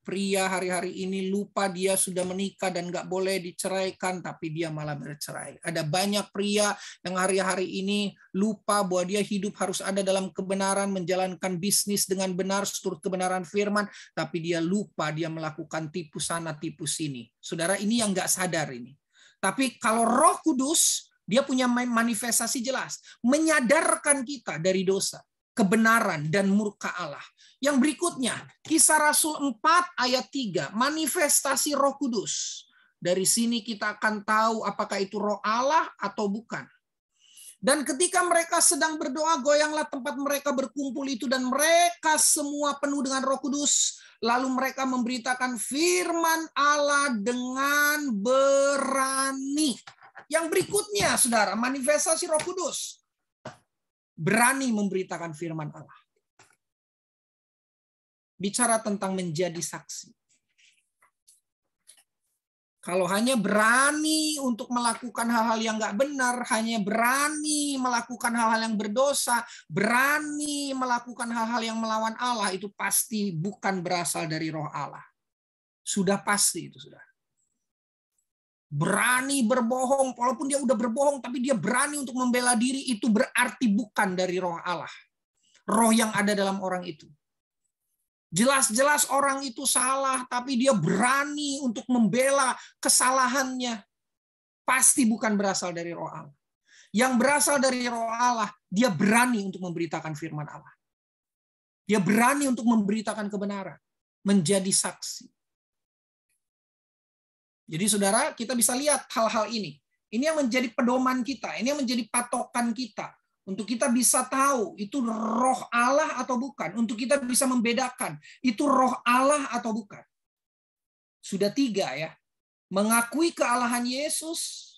pria hari-hari ini lupa dia sudah menikah dan nggak boleh diceraikan, tapi dia malah bercerai. Ada banyak pria yang hari-hari ini lupa bahwa dia hidup harus ada dalam kebenaran, menjalankan bisnis dengan benar, seturut kebenaran firman, tapi dia lupa dia melakukan tipu sana, tipu sini. Saudara, ini yang nggak sadar ini. Tapi kalau Roh Kudus Dia punya manifestasi jelas. Menyadarkan kita dari dosa, kebenaran, dan murka Allah. Yang berikutnya, Kisah Rasul 4 ayat 3, manifestasi Roh Kudus. Dari sini kita akan tahu apakah itu roh Allah atau bukan. Dan ketika mereka sedang berdoa, goyanglah tempat mereka berkumpul itu, dan mereka semua penuh dengan Roh Kudus. Lalu mereka memberitakan firman Allah dengan berani. Yang berikutnya, saudara, manifestasi Roh Kudus. Berani memberitakan firman Allah. Bicara tentang menjadi saksi. Kalau hanya berani untuk melakukan hal-hal yang nggak benar, hanya berani melakukan hal-hal yang berdosa, berani melakukan hal-hal yang melawan Allah, itu pasti bukan berasal dari roh Allah. Sudah pasti itu, sudah. Berani berbohong, walaupun dia udah berbohong, tapi dia berani untuk membela diri, itu berarti bukan dari roh Allah. Roh yang ada dalam orang itu. Jelas-jelas orang itu salah, tapi dia berani untuk membela kesalahannya. Pasti bukan berasal dari roh Allah. Yang berasal dari roh Allah, dia berani untuk memberitakan firman Allah. Dia berani untuk memberitakan kebenaran. Menjadi saksi. Jadi saudara, kita bisa lihat hal-hal ini. Ini yang menjadi pedoman kita. Ini yang menjadi patokan kita. Untuk kita bisa tahu itu roh Allah atau bukan. Untuk kita bisa membedakan itu roh Allah atau bukan. Sudah 3 ya. Mengakui kealahan Yesus.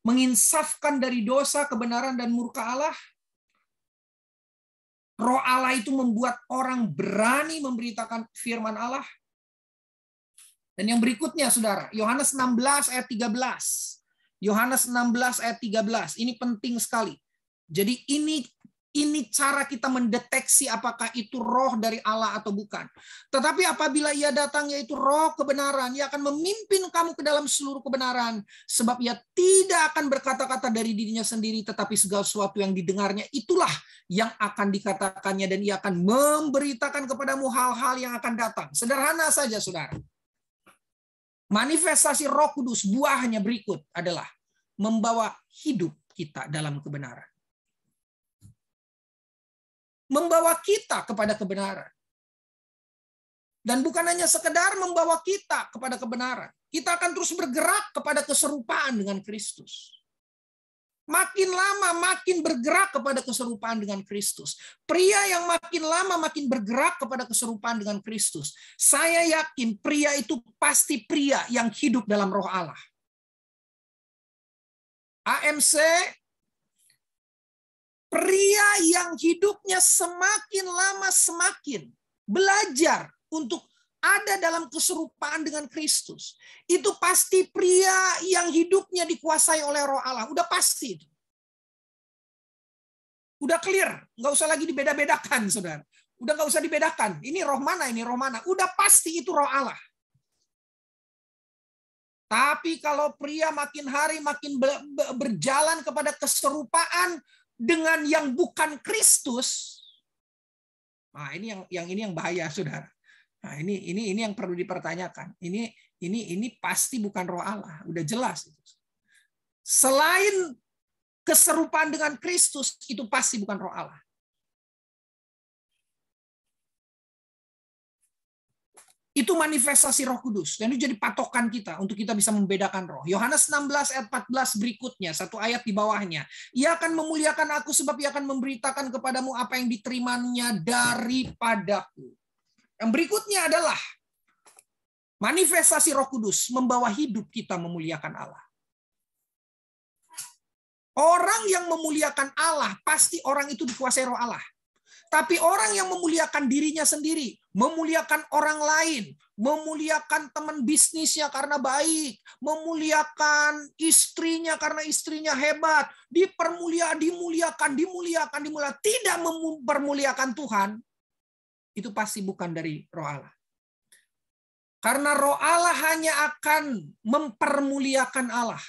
Menginsafkan dari dosa, kebenaran, dan murka Allah. Roh Allah itu membuat orang berani memberitakan firman Allah. Dan yang berikutnya, saudara. Yohanes 16 ayat 13. Yohanes 16 ayat 13. Ini penting sekali. Jadi ini cara kita mendeteksi apakah itu roh dari Allah atau bukan. Tetapi apabila ia datang yaitu roh kebenaran, ia akan memimpin kamu ke dalam seluruh kebenaran. Sebab ia tidak akan berkata-kata dari dirinya sendiri, tetapi segala sesuatu yang didengarnya itulah yang akan dikatakannya, dan ia akan memberitakan kepadamu hal-hal yang akan datang. Sederhana saja, saudara. Manifestasi Roh Kudus buahnya berikut adalah membawa hidup kita dalam kebenaran. Membawa kita kepada kebenaran. Dan bukan hanya sekedar membawa kita kepada kebenaran. Kita akan terus bergerak kepada keserupaan dengan Kristus. Makin lama makin bergerak kepada keserupaan dengan Kristus. Pria yang makin lama makin bergerak kepada keserupaan dengan Kristus. Saya yakin pria itu pasti pria yang hidup dalam roh Allah. AMC, pria yang hidupnya semakin lama semakin belajar untuk ada dalam keserupaan dengan Kristus. Itu pasti pria yang hidupnya dikuasai oleh roh Allah. Udah pasti. Udah clear. Nggak usah lagi dibeda-bedakan, saudara. Udah nggak usah dibedakan. Ini roh mana, ini roh mana. Udah pasti itu roh Allah. Tapi kalau pria makin hari makin berjalan kepada keserupaan dengan yang bukan Kristus, nah ini yang bahaya, saudara. Nah ini yang perlu dipertanyakan. Ini pasti bukan roh Allah, udah jelas itu. Selain keserupaan dengan Kristus, itu pasti bukan roh Allah. Itu manifestasi Roh Kudus. Dan itu jadi patokan kita untuk kita bisa membedakan roh. Yohanes 16 ayat 14 berikutnya, satu ayat di bawahnya. Ia akan memuliakan aku sebab ia akan memberitakan kepadamu apa yang diterimanya daripadaku. Yang berikutnya adalah manifestasi Roh Kudus membawa hidup kita memuliakan Allah. Orang yang memuliakan Allah, pasti orang itu dikuasai roh Allah. Tapi orang yang memuliakan dirinya sendiri, memuliakan orang lain, memuliakan teman bisnisnya karena baik, memuliakan istrinya karena istrinya hebat, dimuliakan, tidak mempermuliakan Tuhan, itu pasti bukan dari roh Allah. Karena roh Allah hanya akan mempermuliakan Allah.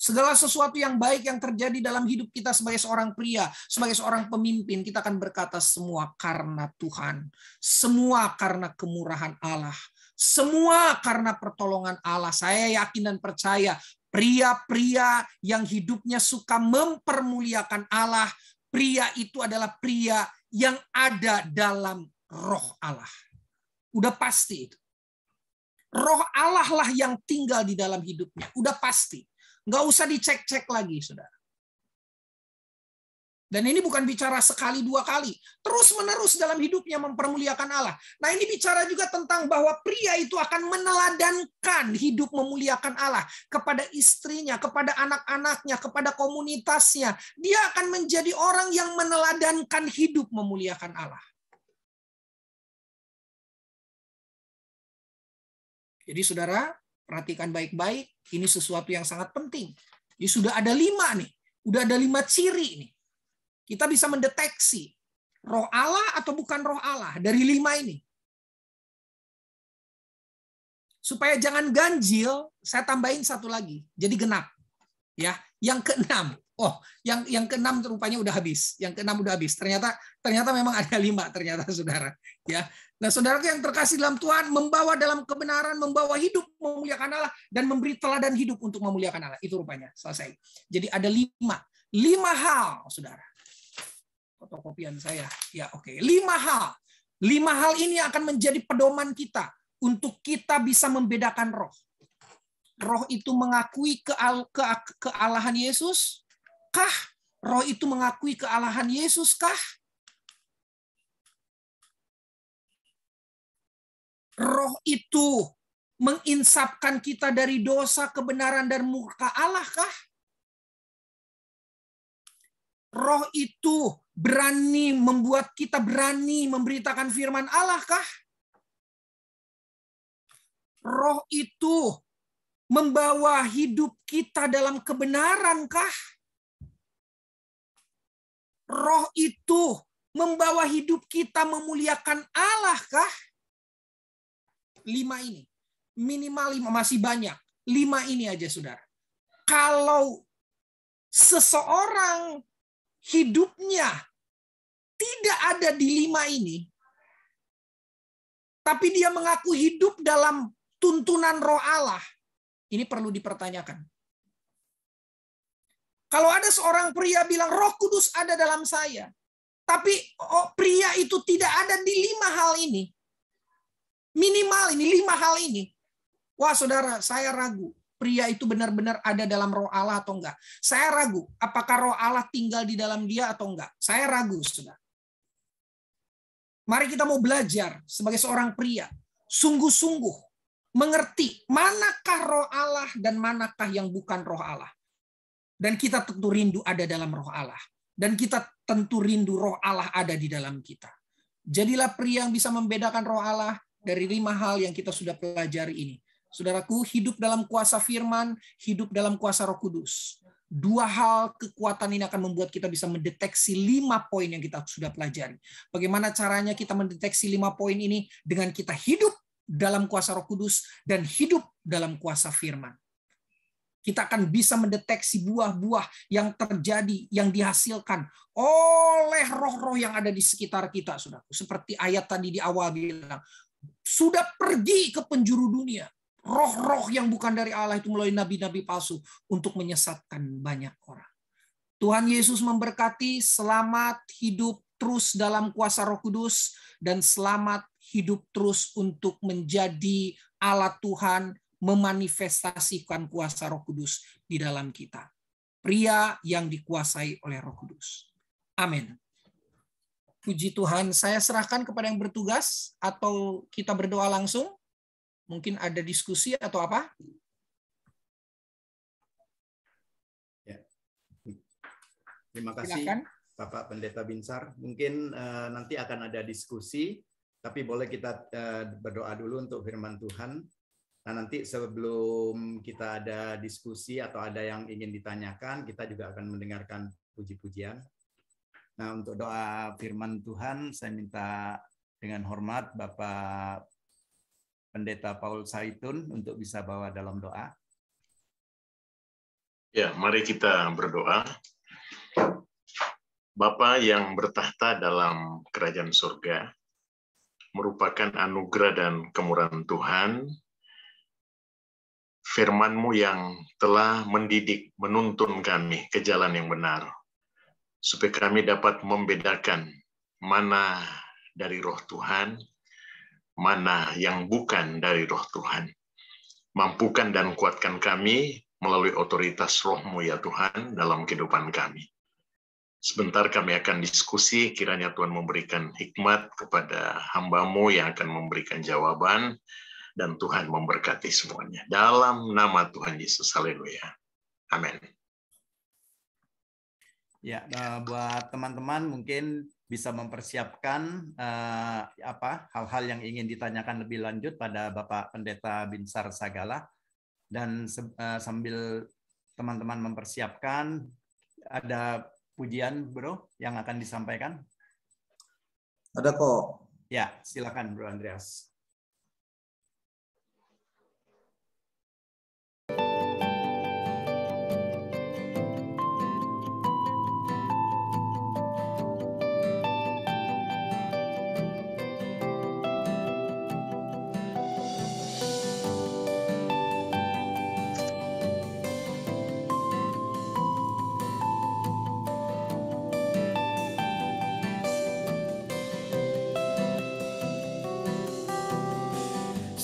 Segala sesuatu yang baik yang terjadi dalam hidup kita sebagai seorang pria, sebagai seorang pemimpin, kita akan berkata semua karena Tuhan. Semua karena kemurahan Allah. Semua karena pertolongan Allah. Saya yakin dan percaya Pria-pria yang hidupnya suka mempermuliakan Allah, pria itu adalah pria yang ada dalam roh Allah. Udah pasti itu. Roh Allah lah yang tinggal di dalam hidupnya. Udah pasti. Nggak usah dicek-cek lagi, saudara. Dan ini bukan bicara sekali dua kali. Terus-menerus dalam hidupnya mempermuliakan Allah. Nah, ini bicara juga tentang bahwa pria itu akan meneladankan hidup memuliakan Allah kepada istrinya, kepada anak-anaknya, kepada komunitasnya. Dia akan menjadi orang yang meneladankan hidup memuliakan Allah. Jadi saudara, perhatikan baik-baik. Ini sesuatu yang sangat penting. Jadi sudah ada 5 nih. Udah ada 5 ciri nih. Kita bisa mendeteksi roh Allah atau bukan roh Allah dari 5 ini. Supaya jangan ganjil, saya tambahin 1 lagi. Jadi genap. Ya, yang ke-6. Oh, yang ke-6 rupanya udah habis. Yang ke-6 udah habis. Ternyata memang ada 5 ternyata saudara. Ya. Nah, saudara yang terkasih dalam Tuhan, membawa dalam kebenaran, membawa hidup memuliakan Allah dan memberi teladan hidup untuk memuliakan Allah. Itu rupanya. Selesai. Jadi ada 5 hal, saudara. Fotokopian saya. Ya, oke. 5 hal. 5 hal ini akan menjadi pedoman kita untuk kita bisa membedakan roh. Roh itu mengakui kealahan Yesus kah? Roh itu mengakui kealahan Yesus kah? Roh itu menginsafkan kita dari dosa, kebenaran, dan murka Allah kah? Roh itu berani membuat kita berani memberitakan firman Allah kah? Roh itu membawa hidup kita dalam kebenaran kah? Roh itu membawa hidup kita memuliakan Allah kah? 5 ini. Minimal 5, masih banyak. 5 ini aja, saudara. Kalau seseorang hidupnya tidak ada di 5 ini, tapi dia mengaku hidup dalam tuntunan roh Allah, ini perlu dipertanyakan. Kalau ada seorang pria bilang Roh Kudus ada dalam saya, tapi pria itu tidak ada di 5 hal ini, minimal ini 5 hal ini, wah saudara, saya ragu. Pria itu benar-benar ada dalam roh Allah atau enggak. Saya ragu, apakah roh Allah tinggal di dalam dia atau enggak. Saya ragu, saudara. Mari kita mau belajar sebagai seorang pria. Sungguh-sungguh mengerti manakah roh Allah dan manakah yang bukan roh Allah. Dan kita tentu rindu ada dalam roh Allah. Dan kita tentu rindu roh Allah ada di dalam kita. Jadilah pria yang bisa membedakan roh Allah dari 5 hal yang kita sudah pelajari ini. Saudaraku, hidup dalam kuasa firman, hidup dalam kuasa Roh Kudus. 2 hal kekuatan ini akan membuat kita bisa mendeteksi 5 poin yang kita sudah pelajari. Bagaimana caranya kita mendeteksi 5 poin ini? Dengan kita hidup dalam kuasa Roh Kudus dan hidup dalam kuasa firman. Kita akan bisa mendeteksi buah-buah yang terjadi, yang dihasilkan oleh roh-roh yang ada di sekitar kita, saudaraku. Seperti ayat tadi di awal bilang, sudah pergi ke penjuru dunia. Roh-roh yang bukan dari Allah itu melalui nabi-nabi palsu untuk menyesatkan banyak orang. Tuhan Yesus memberkati, selamat hidup terus dalam kuasa Roh Kudus, dan selamat hidup terus untuk menjadi alat Tuhan, memanifestasikan kuasa Roh Kudus di dalam kita. Pria yang dikuasai oleh Roh Kudus. Amin. Puji Tuhan, saya serahkan kepada yang bertugas, atau kita berdoa langsung. Mungkin ada diskusi atau apa? Ya. Terima kasih. Silakan. Bapak Pendeta Binsar. Mungkin nanti akan ada diskusi, tapi boleh kita berdoa dulu untuk firman Tuhan. Nah, nanti sebelum kita ada diskusi atau ada yang ingin ditanyakan, kita juga akan mendengarkan puji-pujian. Nah, untuk doa firman Tuhan, saya minta dengan hormat Bapak Pendeta Paul Saitun untuk bisa bawa dalam doa. Ya, mari kita berdoa. Bapa yang bertahta dalam kerajaan surga, merupakan anugerah dan kemurahan Tuhan. firman-Mu yang telah mendidik, menuntun kami ke jalan yang benar, supaya kami dapat membedakan mana dari roh Tuhan, mana yang bukan dari roh Tuhan. Mampukan dan kuatkan kami melalui otoritas roh-Mu ya Tuhan dalam kehidupan kami. Sebentar kami akan diskusi, kiranya Tuhan memberikan hikmat kepada hamba-Mu yang akan memberikan jawaban, dan Tuhan memberkati semuanya. Dalam nama Tuhan Yesus, haleluya. Amin. Ya, buat teman-teman mungkin bisa mempersiapkan hal-hal yang ingin ditanyakan lebih lanjut pada Bapak Pendeta Binsar Sagala, dan sambil teman-teman mempersiapkan, ada pujian, Bro, yang akan disampaikan. Ada kok. Ya, silakan Bro Andreas.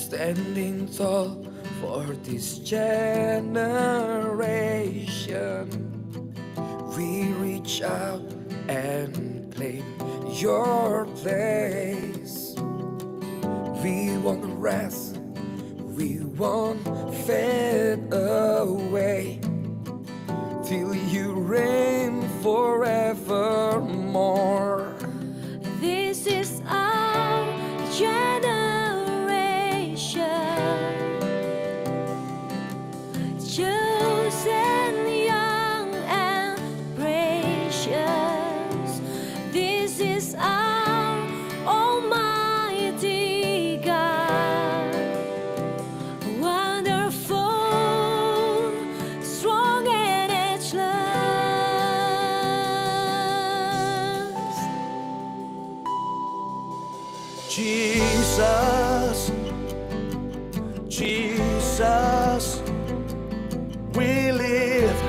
Standing tall for this generation, we reach out and claim your place. We won't rest, we won't fade away till you reign forevermore. This is our generation, chosen, young and precious. This is our Almighty God, wonderful, strong and ageless. Jesus, Jesus, we live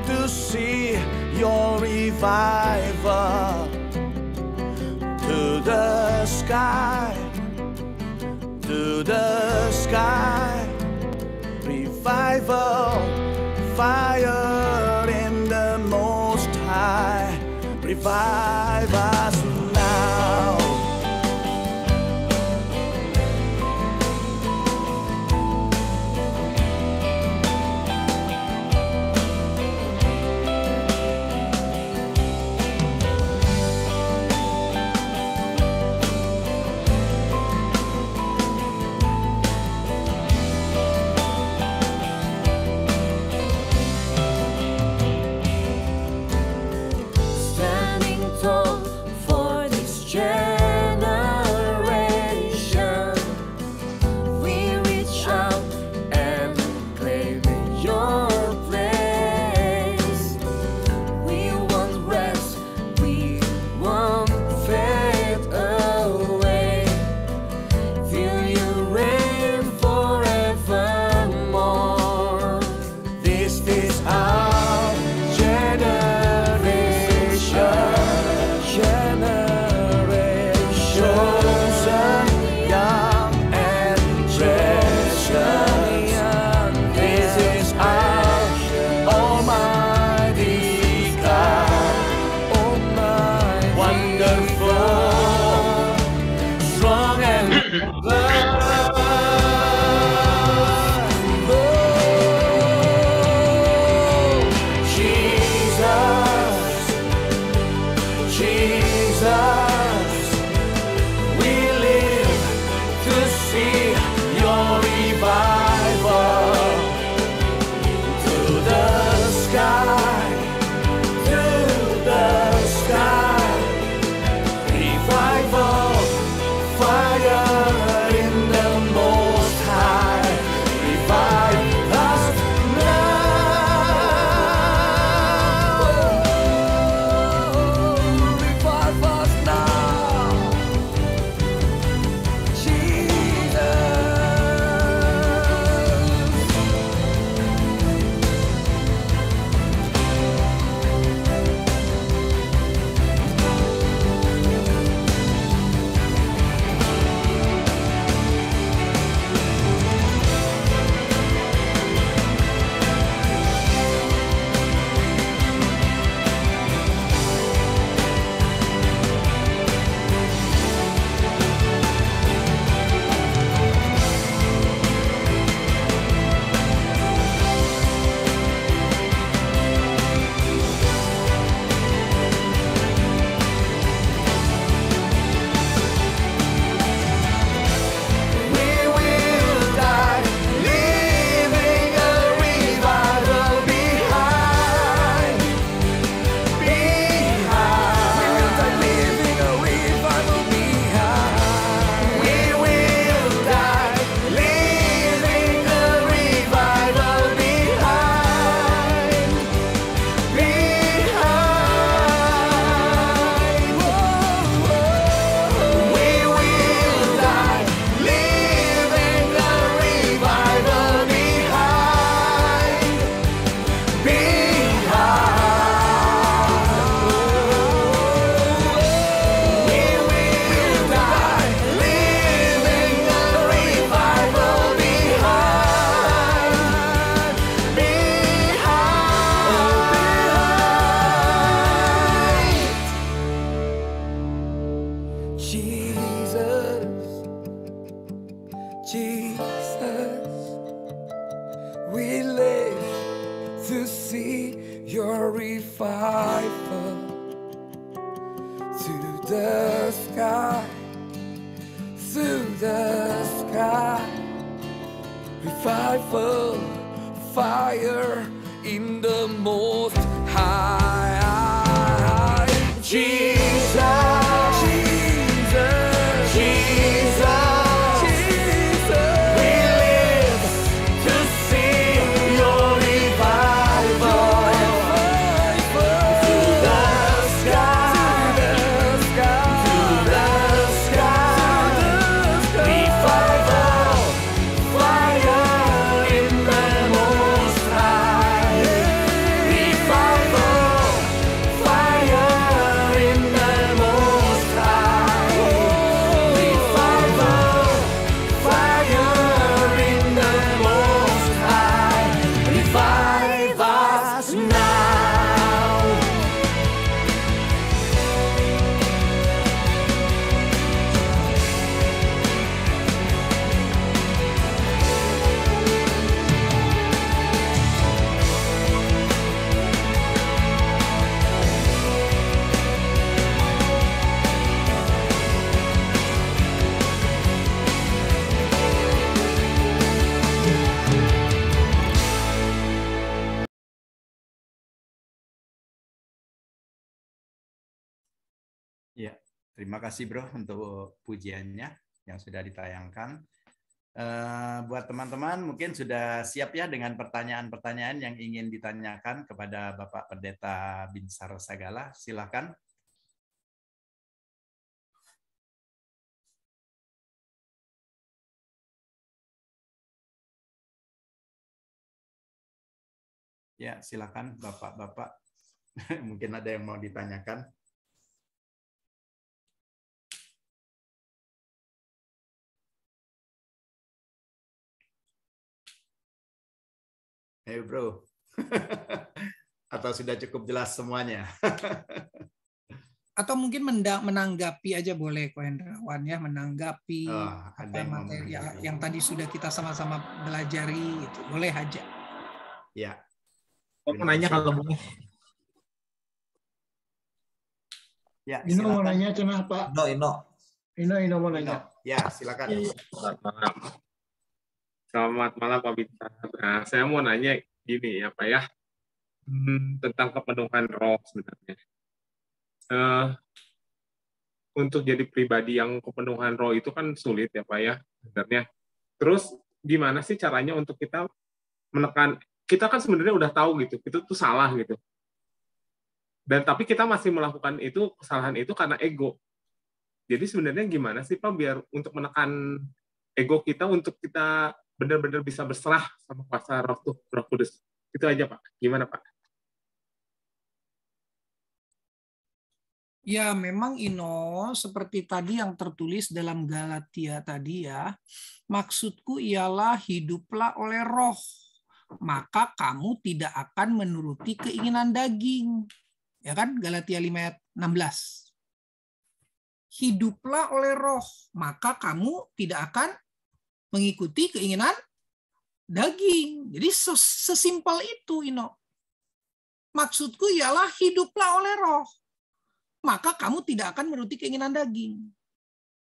to see your revival. To the sky, to the sky, revival, fire in the Most High, revive us now. Standing tall for this generation, we reach out and claim your place. We won't rest, we won't fade away till you reign forevermore. This is our generation, chosen, young and precious. This is our Almighty God, wonderful, strong and Jesus, we live to see your revival. To the sky, to the sky, revival, fire in Jesus, we live to see your revival through the sky, through the sky. Revival, fire in the most high. Jesus, Jesus, Jesus, Jesus. We live to see your revival through the sky, through the sky. Revival, fire in the most high. Revival, fire in the most high. Revival, fire in the most high. Revive us now. Ya, terima kasih Bro untuk pujiannya yang sudah ditayangkan. Buat teman-teman mungkin sudah siap ya dengan pertanyaan-pertanyaan yang ingin ditanyakan kepada Bapak Pendeta Binsar Sagala. Silakan. Ya, silakan Bapak-bapak. Mungkin ada yang mau ditanyakan. Ayo Bro. Atau sudah cukup jelas semuanya? Atau mungkin menanggapi aja boleh Ko Hendrawan ya, menanggapi ada yang mau materi menanggapi. yang tadi sudah kita sama-sama belajari itu. Boleh aja. Ya. Saya mau nanya kalau boleh. Ya, Ino mau silakan. nanya cenah Pak. Ino mau nanya. Ya, silakan. Selamat malam. Selamat malam Pak Binsar. Nah, saya mau nanya gini ya Pak ya, tentang kepenuhan roh sebenarnya. Untuk jadi pribadi yang kepenuhan roh itu kan sulit ya Pak ya sebenarnya. Terus gimana sih caranya untuk kita menekan? Kita kan sebenarnya udah tahu gitu, itu tuh salah gitu. Dan tapi kita masih melakukan itu, kesalahan itu karena ego. Jadi sebenarnya gimana sih Pak biar untuk menekan ego kita untuk kita benar-benar bisa berserah sama kuasa Roh Kudus. Itu aja Pak. Gimana Pak? Ya, memang Ino, seperti tadi yang tertulis dalam Galatia tadi ya, maksudku ialah hiduplah oleh roh, maka kamu tidak akan menuruti keinginan daging. Ya kan, Galatia 5 ayat 16. Hiduplah oleh roh, maka kamu tidak akan mengikuti keinginan daging. Jadi sesimpel itu, Ino. Maksudku ialah hiduplah oleh roh, maka kamu tidak akan menuruti keinginan daging.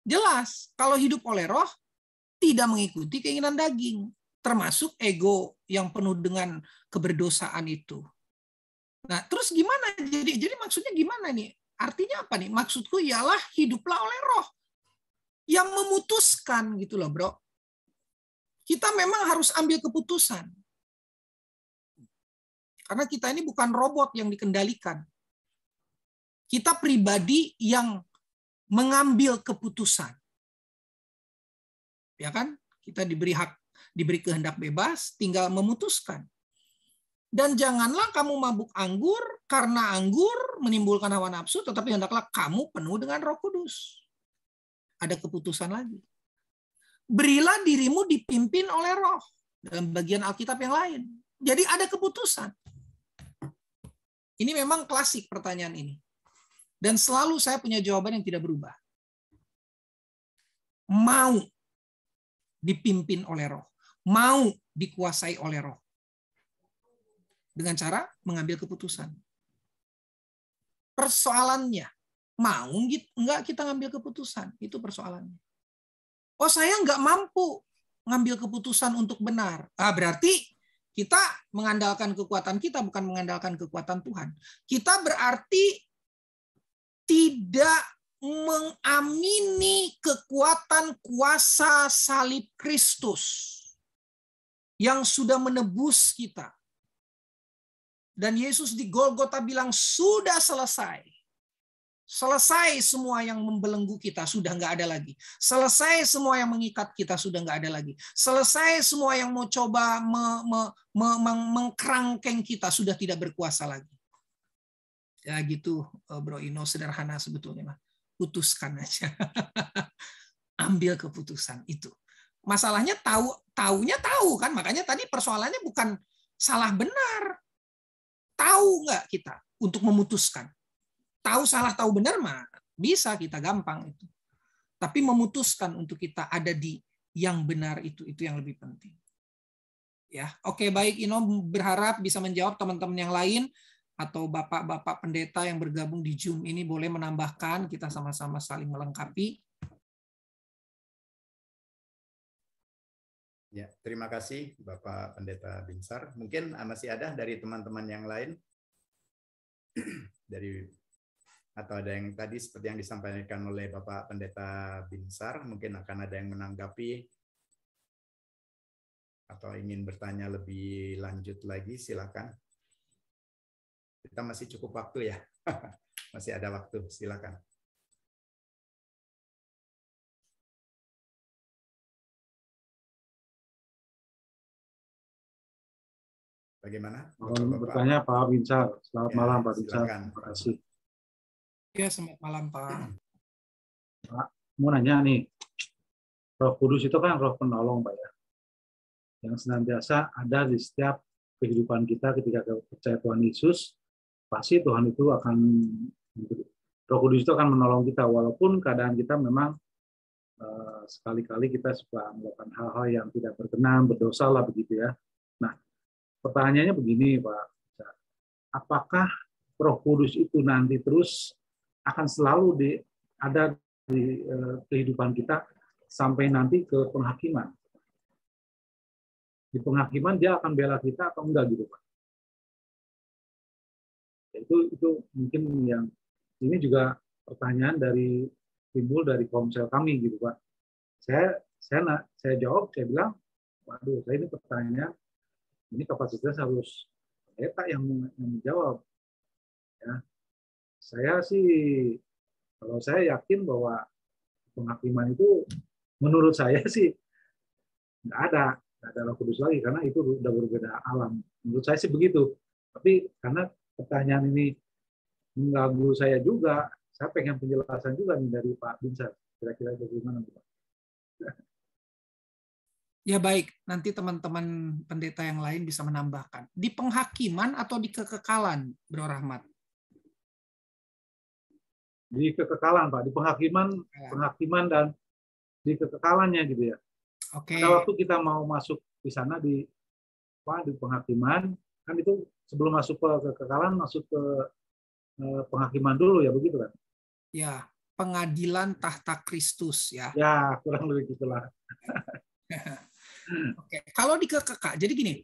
Jelas, kalau hidup oleh roh, tidak mengikuti keinginan daging, termasuk ego yang penuh dengan keberdosaan itu. Nah, terus gimana? Jadi maksudnya gimana nih? Artinya apa nih? Maksudku ialah hiduplah oleh roh yang memutuskan gitu loh, Bro. Kita memang harus ambil keputusan. Karena kita ini bukan robot yang dikendalikan. Kita pribadi yang mengambil keputusan. Ya kan? Kita diberi hak, diberi kehendak bebas, tinggal memutuskan. Dan janganlah kamu mabuk anggur, karena anggur menimbulkan hawa nafsu, tetapi hendaklah kamu penuh dengan Roh Kudus. Ada keputusan lagi. Berilah dirimu dipimpin oleh roh. Dalam bagian Alkitab yang lain. Jadi ada keputusan. Ini memang klasik pertanyaan ini. Dan selalu saya punya jawaban yang tidak berubah. Mau. dipimpin oleh Roh, mau dikuasai oleh Roh. Dengan cara mengambil keputusan. Persoalannya, mau nggak kita ngambil keputusan? Itu persoalannya. Oh, saya nggak mampu ngambil keputusan untuk benar. Berarti kita mengandalkan kekuatan kita, bukan mengandalkan kekuatan Tuhan. Kita berarti tidak mengamini kekuatan kuasa salib Kristus yang sudah menebus kita. Dan Yesus di Golgota bilang, sudah selesai. Selesai semua yang membelenggu kita, sudah nggak ada lagi. Selesai semua yang mengikat kita, sudah nggak ada lagi. Selesai semua yang mau coba mengkerangkeng kita, sudah tidak berkuasa lagi. Ya gitu, Bro Ino, sederhana sebetulnya. Putuskan aja. Ambil keputusan itu. Masalahnya taunya tahu kan, makanya tadi persoalannya bukan salah benar. Tahu nggak kita untuk memutuskan? Tahu salah tahu benar mah bisa, kita gampang itu. Tapi memutuskan untuk kita ada di yang benar itu yang lebih penting. Ya, oke, baik, Ino berharap bisa menjawab teman-teman yang lain atau bapak-bapak pendeta yang bergabung di Zoom ini boleh menambahkan, kita sama-sama saling melengkapi. Ya, terima kasih Bapak Pendeta Binsar. Mungkin masih ada dari teman-teman yang lain atau ada yang tadi seperti yang disampaikan oleh Bapak Pendeta Binsar, mungkin akan ada yang menanggapi atau ingin bertanya lebih lanjut lagi, silakan. Kita masih cukup waktu ya. Masih ada waktu, silakan. Bagaimana? Bertanya Pak Binsar. Selamat malam Pak Binsar. Terima kasih. Ya, selamat malam Pak. Pak, mau nanya nih. Roh Kudus itu kan roh penolong Pak ya. Yang senantiasa ada di setiap kehidupan kita ketika percaya Tuhan Yesus. Pasti Tuhan itu akan, Roh Kudus itu akan menolong kita walaupun keadaan kita memang sekali-kali kita suka melakukan hal-hal yang tidak berkenan, berdosa lah begitu ya. Nah, pertanyaannya begini Pak, apakah Roh Kudus itu nanti terus akan selalu ada di kehidupan kita sampai nanti ke penghakiman? Di penghakiman dia akan bela kita atau enggak gitu Pak? Itu mungkin yang ini juga pertanyaan timbul dari komsel kami gitu Pak. Saya jawab, saya bilang, waduh, saya ini pertanyaan. Ini kapasitas harus pendeta yang menjawab. Ya. Saya sih, kalau saya yakin bahwa penghakiman itu, menurut saya sih nggak ada Roh Kudus lagi karena itu udah berbeda alam. Menurut saya sih begitu. Tapi karena pertanyaan ini mengganggu saya juga, saya pengen penjelasan juga nih dari Pak Binsar. Kira-kira bagaimana Pak? Ya baik, nanti teman-teman pendeta yang lain bisa menambahkan. Di penghakiman atau di kekekalan, Bro Rahmat? Di kekekalan, Pak. Di penghakiman dan di kekekalannya gitu ya. Oke. Pada waktu kita mau masuk di sana di penghakiman, kan itu sebelum masuk ke kekekalan, masuk ke penghakiman dulu ya, begitu kan? Ya, pengadilan tahta Kristus ya. Ya, kurang lebih gitulah. Oke, kalau di kekekal, jadi gini,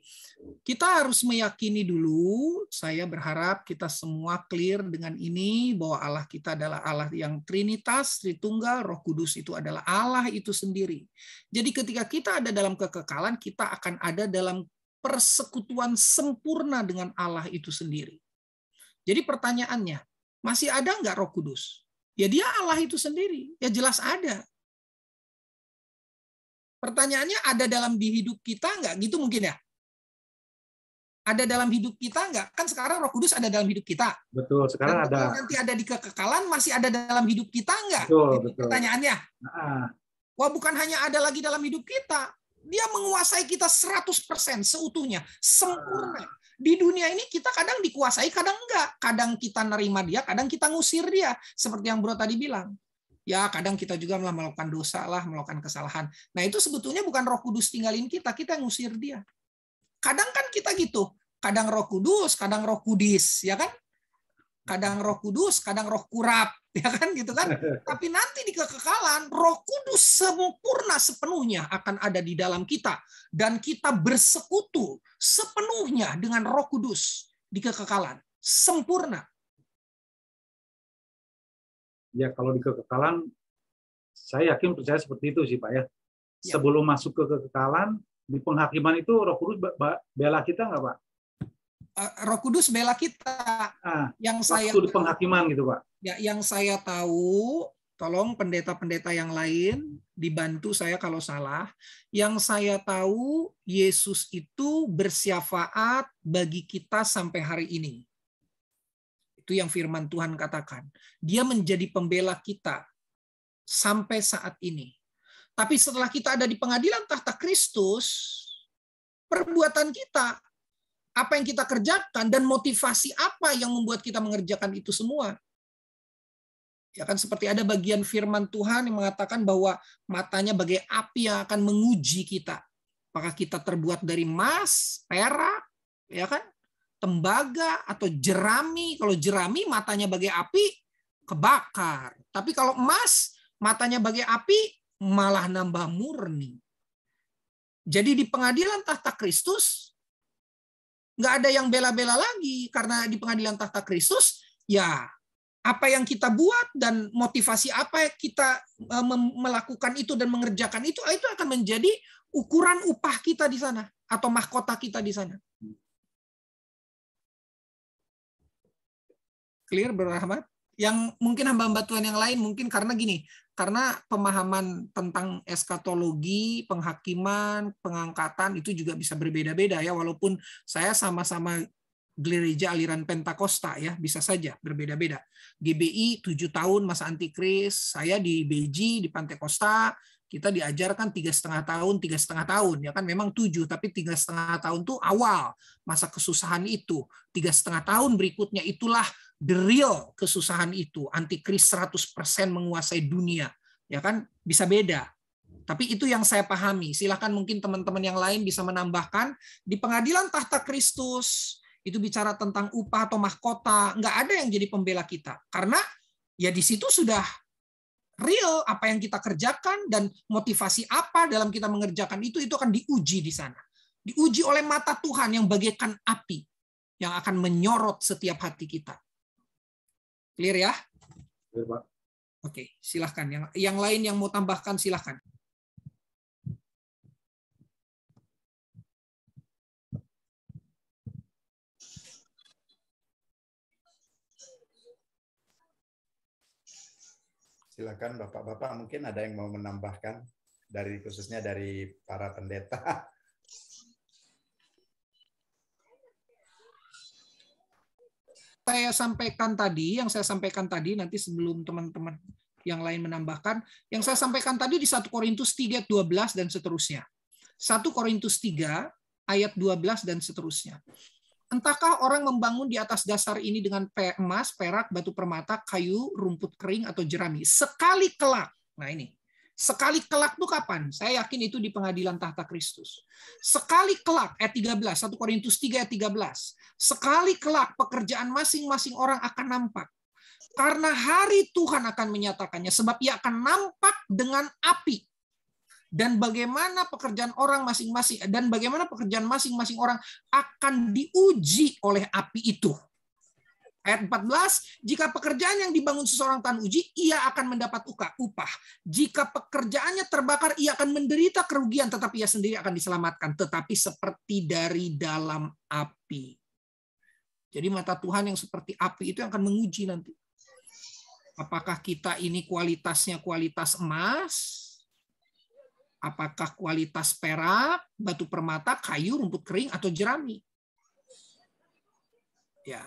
kita harus meyakini dulu, saya berharap kita semua clear dengan ini, bahwa Allah kita adalah Allah yang Trinitas, Tritunggal, Roh Kudus itu adalah Allah itu sendiri. Jadi ketika kita ada dalam kekekalan, kita akan ada dalam persekutuan sempurna dengan Allah itu sendiri. Jadi pertanyaannya, masih ada nggak Roh Kudus? Ya dia Allah itu sendiri, ya jelas ada. Pertanyaannya, ada dalam di hidup kita nggak? Gitu mungkin ya? Ada dalam hidup kita nggak? Kan sekarang Roh Kudus ada dalam hidup kita. Betul, sekarang dan ada. Nanti ada di kekekalan, masih ada dalam hidup kita nggak? Betul, Itu betul. pertanyaannya. Nah, Wah, bukan hanya ada lagi dalam hidup kita. Dia menguasai kita 100% seutuhnya, sempurna. Di dunia ini kita kadang dikuasai, kadang enggak. Kadang kita nerima dia, kadang kita ngusir dia. Seperti yang Bro tadi bilang. Ya, kadang kita juga melakukan dosa lah, melakukan kesalahan. Nah, itu sebetulnya bukan Roh Kudus tinggalin kita yang ngusir dia. Kadang kan kita gitu. Kadang Roh Kudus, kadang Roh Kudis, ya kan? Kadang Roh Kudus, kadang Roh Kurap, ya kan gitu kan? Tapi nanti di kekekalan Roh Kudus sempurna sepenuhnya akan ada di dalam kita dan kita bersekutu sepenuhnya dengan Roh Kudus di kekekalan, sempurna. Ya, kalau di kekekalan, saya yakin percaya seperti itu sih Pak ya. Sebelum masuk ke kekekalan, di penghakiman itu Roh Kudus bela kita nggak Pak? Roh Kudus bela kita. Yang saya di penghakiman gitu Pak. Ya, yang saya tahu, tolong pendeta-pendeta yang lain dibantu saya kalau salah. Yang saya tahu, Yesus itu bersyafaat bagi kita sampai hari ini. Itu yang firman Tuhan katakan. Dia menjadi pembela kita sampai saat ini. Tapi setelah kita ada di pengadilan tahta Kristus, perbuatan kita, apa yang kita kerjakan, dan motivasi apa yang membuat kita mengerjakan itu semua. Ya kan, seperti ada bagian firman Tuhan yang mengatakan bahwa matanya bagai api yang akan menguji kita. Apakah kita terbuat dari emas, perak, ya kan? Tembaga atau jerami. Kalau jerami matanya bagai api, kebakar. Tapi kalau emas matanya bagai api, malah nambah murni. Jadi di pengadilan tahta Kristus nggak ada yang bela-bela lagi, karena di pengadilan tahta Kristus ya apa yang kita buat dan motivasi apa kita melakukan itu dan mengerjakan itu akan menjadi ukuran upah kita di sana atau mahkota kita di sana. Clear, Bro Rahmat? Yang mungkin hamba-hamba Tuhan yang lain mungkin karena gini, karena pemahaman tentang eskatologi, penghakiman, pengangkatan itu juga bisa berbeda-beda ya, walaupun saya sama-sama gereja aliran Pentakosta ya, bisa saja berbeda-beda. GBI 7 tahun masa antikris, saya di BJ di Pentakosta kita diajarkan 3,5 tahun ya kan, memang 7 tapi 3,5 tahun tuh awal masa kesusahan itu. 3,5 tahun berikutnya itulah the real kesusahan itu, antikris 100% menguasai dunia ya kan, bisa beda. Tapi itu yang saya pahami. Silakan mungkin teman-teman yang lain bisa menambahkan. Di pengadilan tahta Kristus itu bicara tentang upah atau mahkota, nggak ada yang jadi pembela kita. Karena ya di situ sudah real apa yang kita kerjakan dan motivasi apa dalam kita mengerjakan itu akan diuji di sana. Diuji oleh mata Tuhan yang bagaikan api yang akan menyorot setiap hati kita. Clear ya? Clear, Pak. Oke, silahkan. Yang lain yang mau tambahkan silahkan. Silakan Bapak-bapak, mungkin ada yang mau menambahkan khususnya dari para pendeta. Yang saya sampaikan tadi nanti sebelum teman-teman yang lain menambahkan, yang saya sampaikan tadi di 1 Korintus 3 ayat 12 dan seterusnya. 1 Korintus 3 ayat 12 dan seterusnya. Entahkah orang membangun di atas dasar ini dengan emas, perak, batu permata, kayu, rumput kering, atau jerami. Sekali kelak. Nah ini. Sekali kelak itu kapan? Saya yakin itu di pengadilan tahta Kristus. Sekali kelak, ayat 13. 1 Korintus 3 ayat 13. Sekali kelak pekerjaan masing-masing orang akan nampak. Karena hari Tuhan akan menyatakannya. Sebab ia akan nampak dengan api. Dan bagaimana pekerjaan orang masing-masing orang akan diuji oleh api itu. Ayat 14, jika pekerjaan yang dibangun seseorang tanpa uji, ia akan mendapat upah. Jika pekerjaannya terbakar, ia akan menderita kerugian, tetapi ia sendiri akan diselamatkan, tetapi seperti dari dalam api. Jadi mata Tuhan yang seperti api itu yang akan menguji nanti. Apakah kita ini kualitasnya kualitas emas? Apakah kualitas perak, batu permata, kayu, rumput kering, atau jerami? Ya.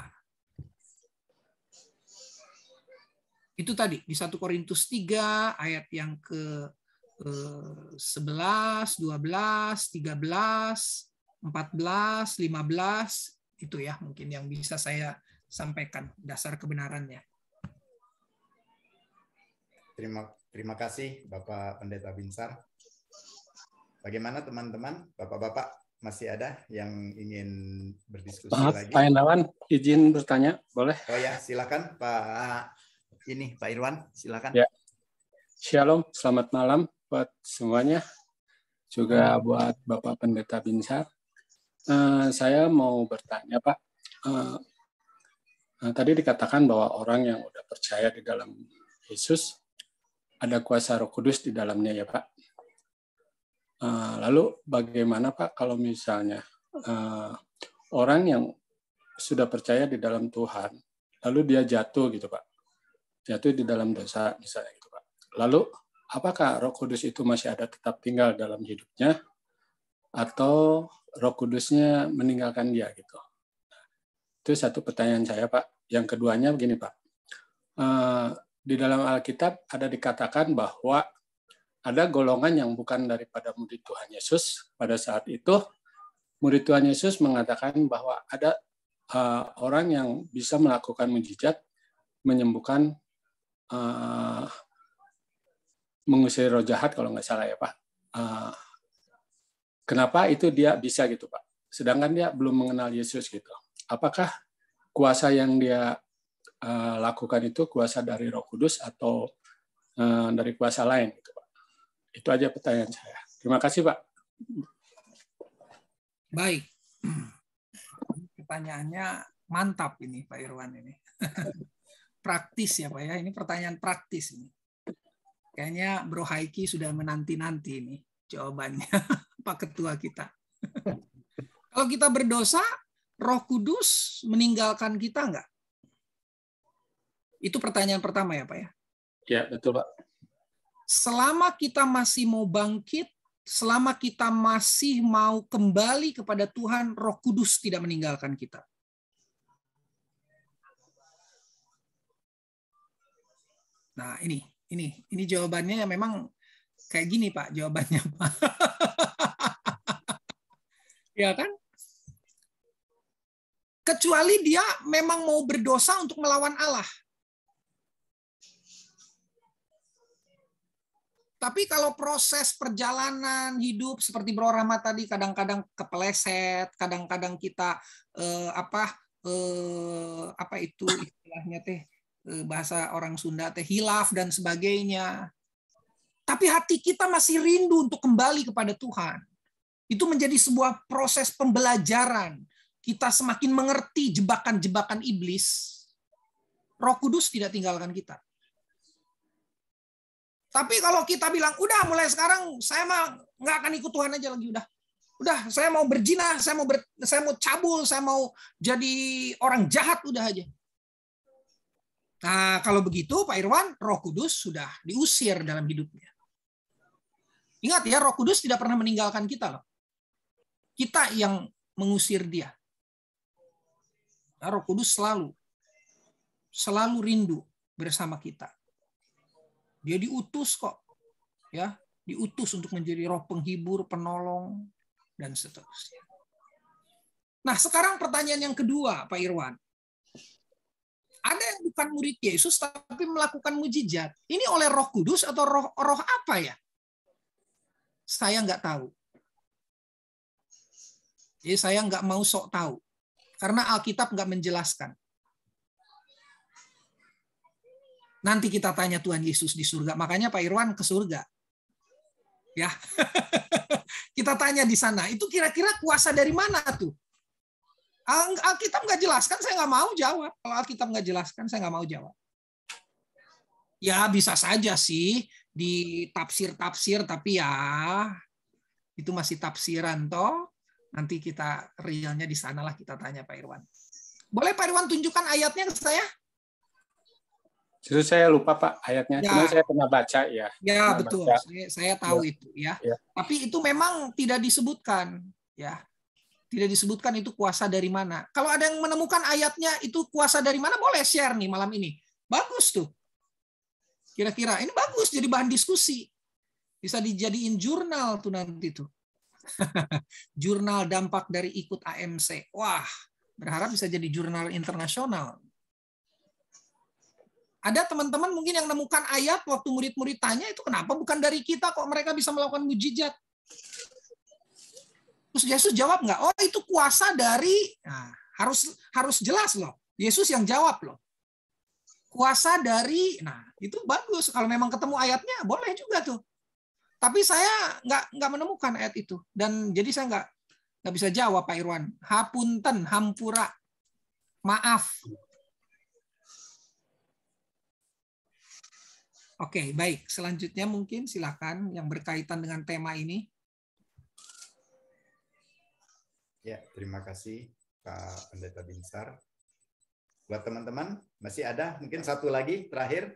Itu tadi di 1 Korintus 3 ayat yang ke 11, 12, 13, 14, 15 itu ya mungkin yang bisa saya sampaikan dasar kebenarannya. Terima kasih Bapak Pendeta Binsar. Bagaimana teman-teman, Bapak-bapak masih ada yang ingin berdiskusi lagi? Pak Hendrawan, izin bertanya, boleh? Oh ya, silakan Pak Irwan, silakan. Ya. Shalom, selamat malam buat semuanya. Juga buat Bapak Pendeta Binsar. Saya mau bertanya, Pak. Tadi dikatakan bahwa orang yang udah percaya di dalam Yesus ada kuasa Roh Kudus di dalamnya, ya Pak. Lalu bagaimana Pak kalau misalnya orang yang sudah percaya di dalam Tuhan, lalu dia jatuh gitu Pak, jatuh di dalam dosa misalnya gitu Pak. Lalu apakah Roh Kudus itu masih ada tetap tinggal dalam hidupnya, atau Roh Kudusnya meninggalkan dia gitu? Itu satu pertanyaan saya Pak. Yang keduanya begini Pak. Di dalam Alkitab ada dikatakan bahwa ada golongan yang bukan daripada murid Tuhan Yesus. Pada saat itu, murid Tuhan Yesus mengatakan bahwa ada orang yang bisa melakukan mujizat, menyembuhkan, mengusir roh jahat, kalau nggak salah ya Pak. Kenapa itu dia bisa gitu Pak? Sedangkan dia belum mengenal Yesus gitu. Apakah kuasa yang dia lakukan itu kuasa dari Roh Kudus atau dari kuasa lain gitu Pak? Itu aja pertanyaan saya. Terima kasih Pak. Baik. Pertanyaannya mantap ini Pak Irwan ini. Praktis ya Pak ya. Ini pertanyaan praktis ini. Kayaknya Bro Haiki sudah menanti-nanti ini jawabannya Pak Ketua kita. Kalau kita berdosa, Roh Kudus meninggalkan kita enggak? Itu pertanyaan pertama ya Pak ya? Ya, betul Pak. Selama kita masih mau bangkit, selama kita masih mau kembali kepada Tuhan, Roh Kudus tidak meninggalkan kita. Nah, ini jawabannya memang kayak gini Pak, jawabannya Pak. Ya kan? Kecuali dia memang mau berdosa untuk melawan Allah. Tapi kalau proses perjalanan hidup seperti Bro Rahmat tadi, kadang-kadang kepeleset, kadang-kadang kita apa itu istilahnya teh, bahasa orang Sunda teh hilaf dan sebagainya. Tapi hati kita masih rindu untuk kembali kepada Tuhan. Itu menjadi sebuah proses pembelajaran. Kita semakin mengerti jebakan-jebakan iblis. Roh Kudus tidak tinggalkan kita. Tapi kalau kita bilang, udah mulai sekarang saya mah nggak akan ikut Tuhan aja lagi, udah saya mau berzina, saya mau cabul, saya mau jadi orang jahat, udah aja. Nah kalau begitu Pak Irwan, Roh Kudus sudah diusir dalam hidupnya. Ingat ya, Roh Kudus tidak pernah meninggalkan kita loh. Kita yang mengusir dia. Nah, Roh Kudus selalu rindu bersama kita. Dia diutus kok, ya, diutus untuk menjadi roh penghibur, penolong, dan seterusnya. Nah, sekarang pertanyaan yang kedua, Pak Irwan. Ada yang bukan murid Yesus tapi melakukan mujizat. Ini oleh Roh Kudus atau roh apa ya? Saya nggak tahu. Jadi saya nggak mau sok tahu, karena Alkitab nggak menjelaskan. Nanti kita tanya Tuhan Yesus di surga. Makanya Pak Irwan ke surga. Ya. Kita tanya di sana. Itu kira-kira kuasa dari mana tuh? Alkitab nggak jelaskan, saya nggak mau jawab. Kalau Alkitab nggak jelaskan, saya nggak mau jawab. Ya bisa saja sih di tafsir-tafsir, tapi ya itu masih tafsiran toh. Nanti kita realnya di sanalah kita tanya Pak Irwan. Boleh Pak Irwan tunjukkan ayatnya ke saya? Justru saya lupa Pak ayatnya, cuma saya pernah baca ya. Ya betul, saya tahu itu ya. Tapi itu memang tidak disebutkan, ya. Tidak disebutkan itu kuasa dari mana. Kalau ada yang menemukan ayatnya itu kuasa dari mana, boleh share nih malam ini. Bagus tuh. Kira-kira ini bagus jadi bahan diskusi. Bisa dijadiin jurnal tuh nanti tuh. Jurnal dampak dari ikut AMC. Wah, berharap bisa jadi jurnal internasional. Ada teman-teman mungkin yang menemukan ayat waktu murid-murid tanya, itu kenapa bukan dari kita kok mereka bisa melakukan mujizat? Terus Yesus jawab nggak? Oh, itu kuasa dari, nah, harus jelas loh. Yesus yang jawab loh. Kuasa dari, nah itu bagus. Kalau memang ketemu ayatnya, boleh juga tuh. Tapi saya nggak menemukan ayat itu. Dan jadi saya nggak bisa jawab, Pak Irwan. Hapunten, hampura. Maaf. Oke, baik. Selanjutnya mungkin silakan yang berkaitan dengan tema ini. Ya, terima kasih Pak Pendeta Binsar. Buat teman-teman, masih ada mungkin satu lagi terakhir?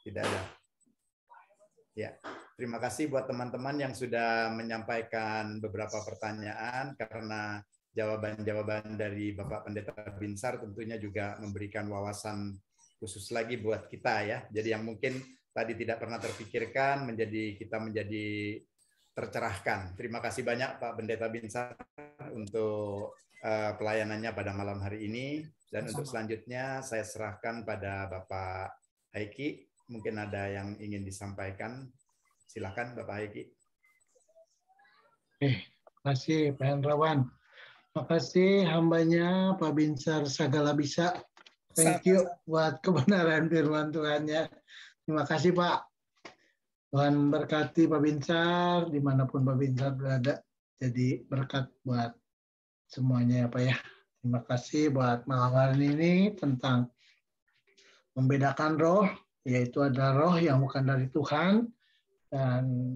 Tidak ada. Ya, terima kasih buat teman-teman yang sudah menyampaikan beberapa pertanyaan, karena jawaban-jawaban dari Bapak Pendeta Binsar tentunya juga memberikan wawasan khusus lagi buat kita ya. Jadi yang mungkin tadi tidak pernah terpikirkan kita menjadi tercerahkan. Terima kasih banyak Pak Pendeta Binsar untuk pelayanannya pada malam hari ini. Dan untuk selanjutnya saya serahkan pada Bapak Haiki. Mungkin ada yang ingin disampaikan. Silakan Bapak Haiki. Terima kasih Pak Hendrawan. Terima kasih hambanya Pak Binsar Sagala Bisa. Thank you buat kebenaran firman Tuhan-Nya. Terima kasih Pak. Tuhan berkati Pak Binsar dimanapun Pak Binsar berada. Jadi berkat buat semuanya ya Pak ya. Terima kasih buat malam hari ini tentang membedakan roh, yaitu ada roh yang bukan dari Tuhan, dan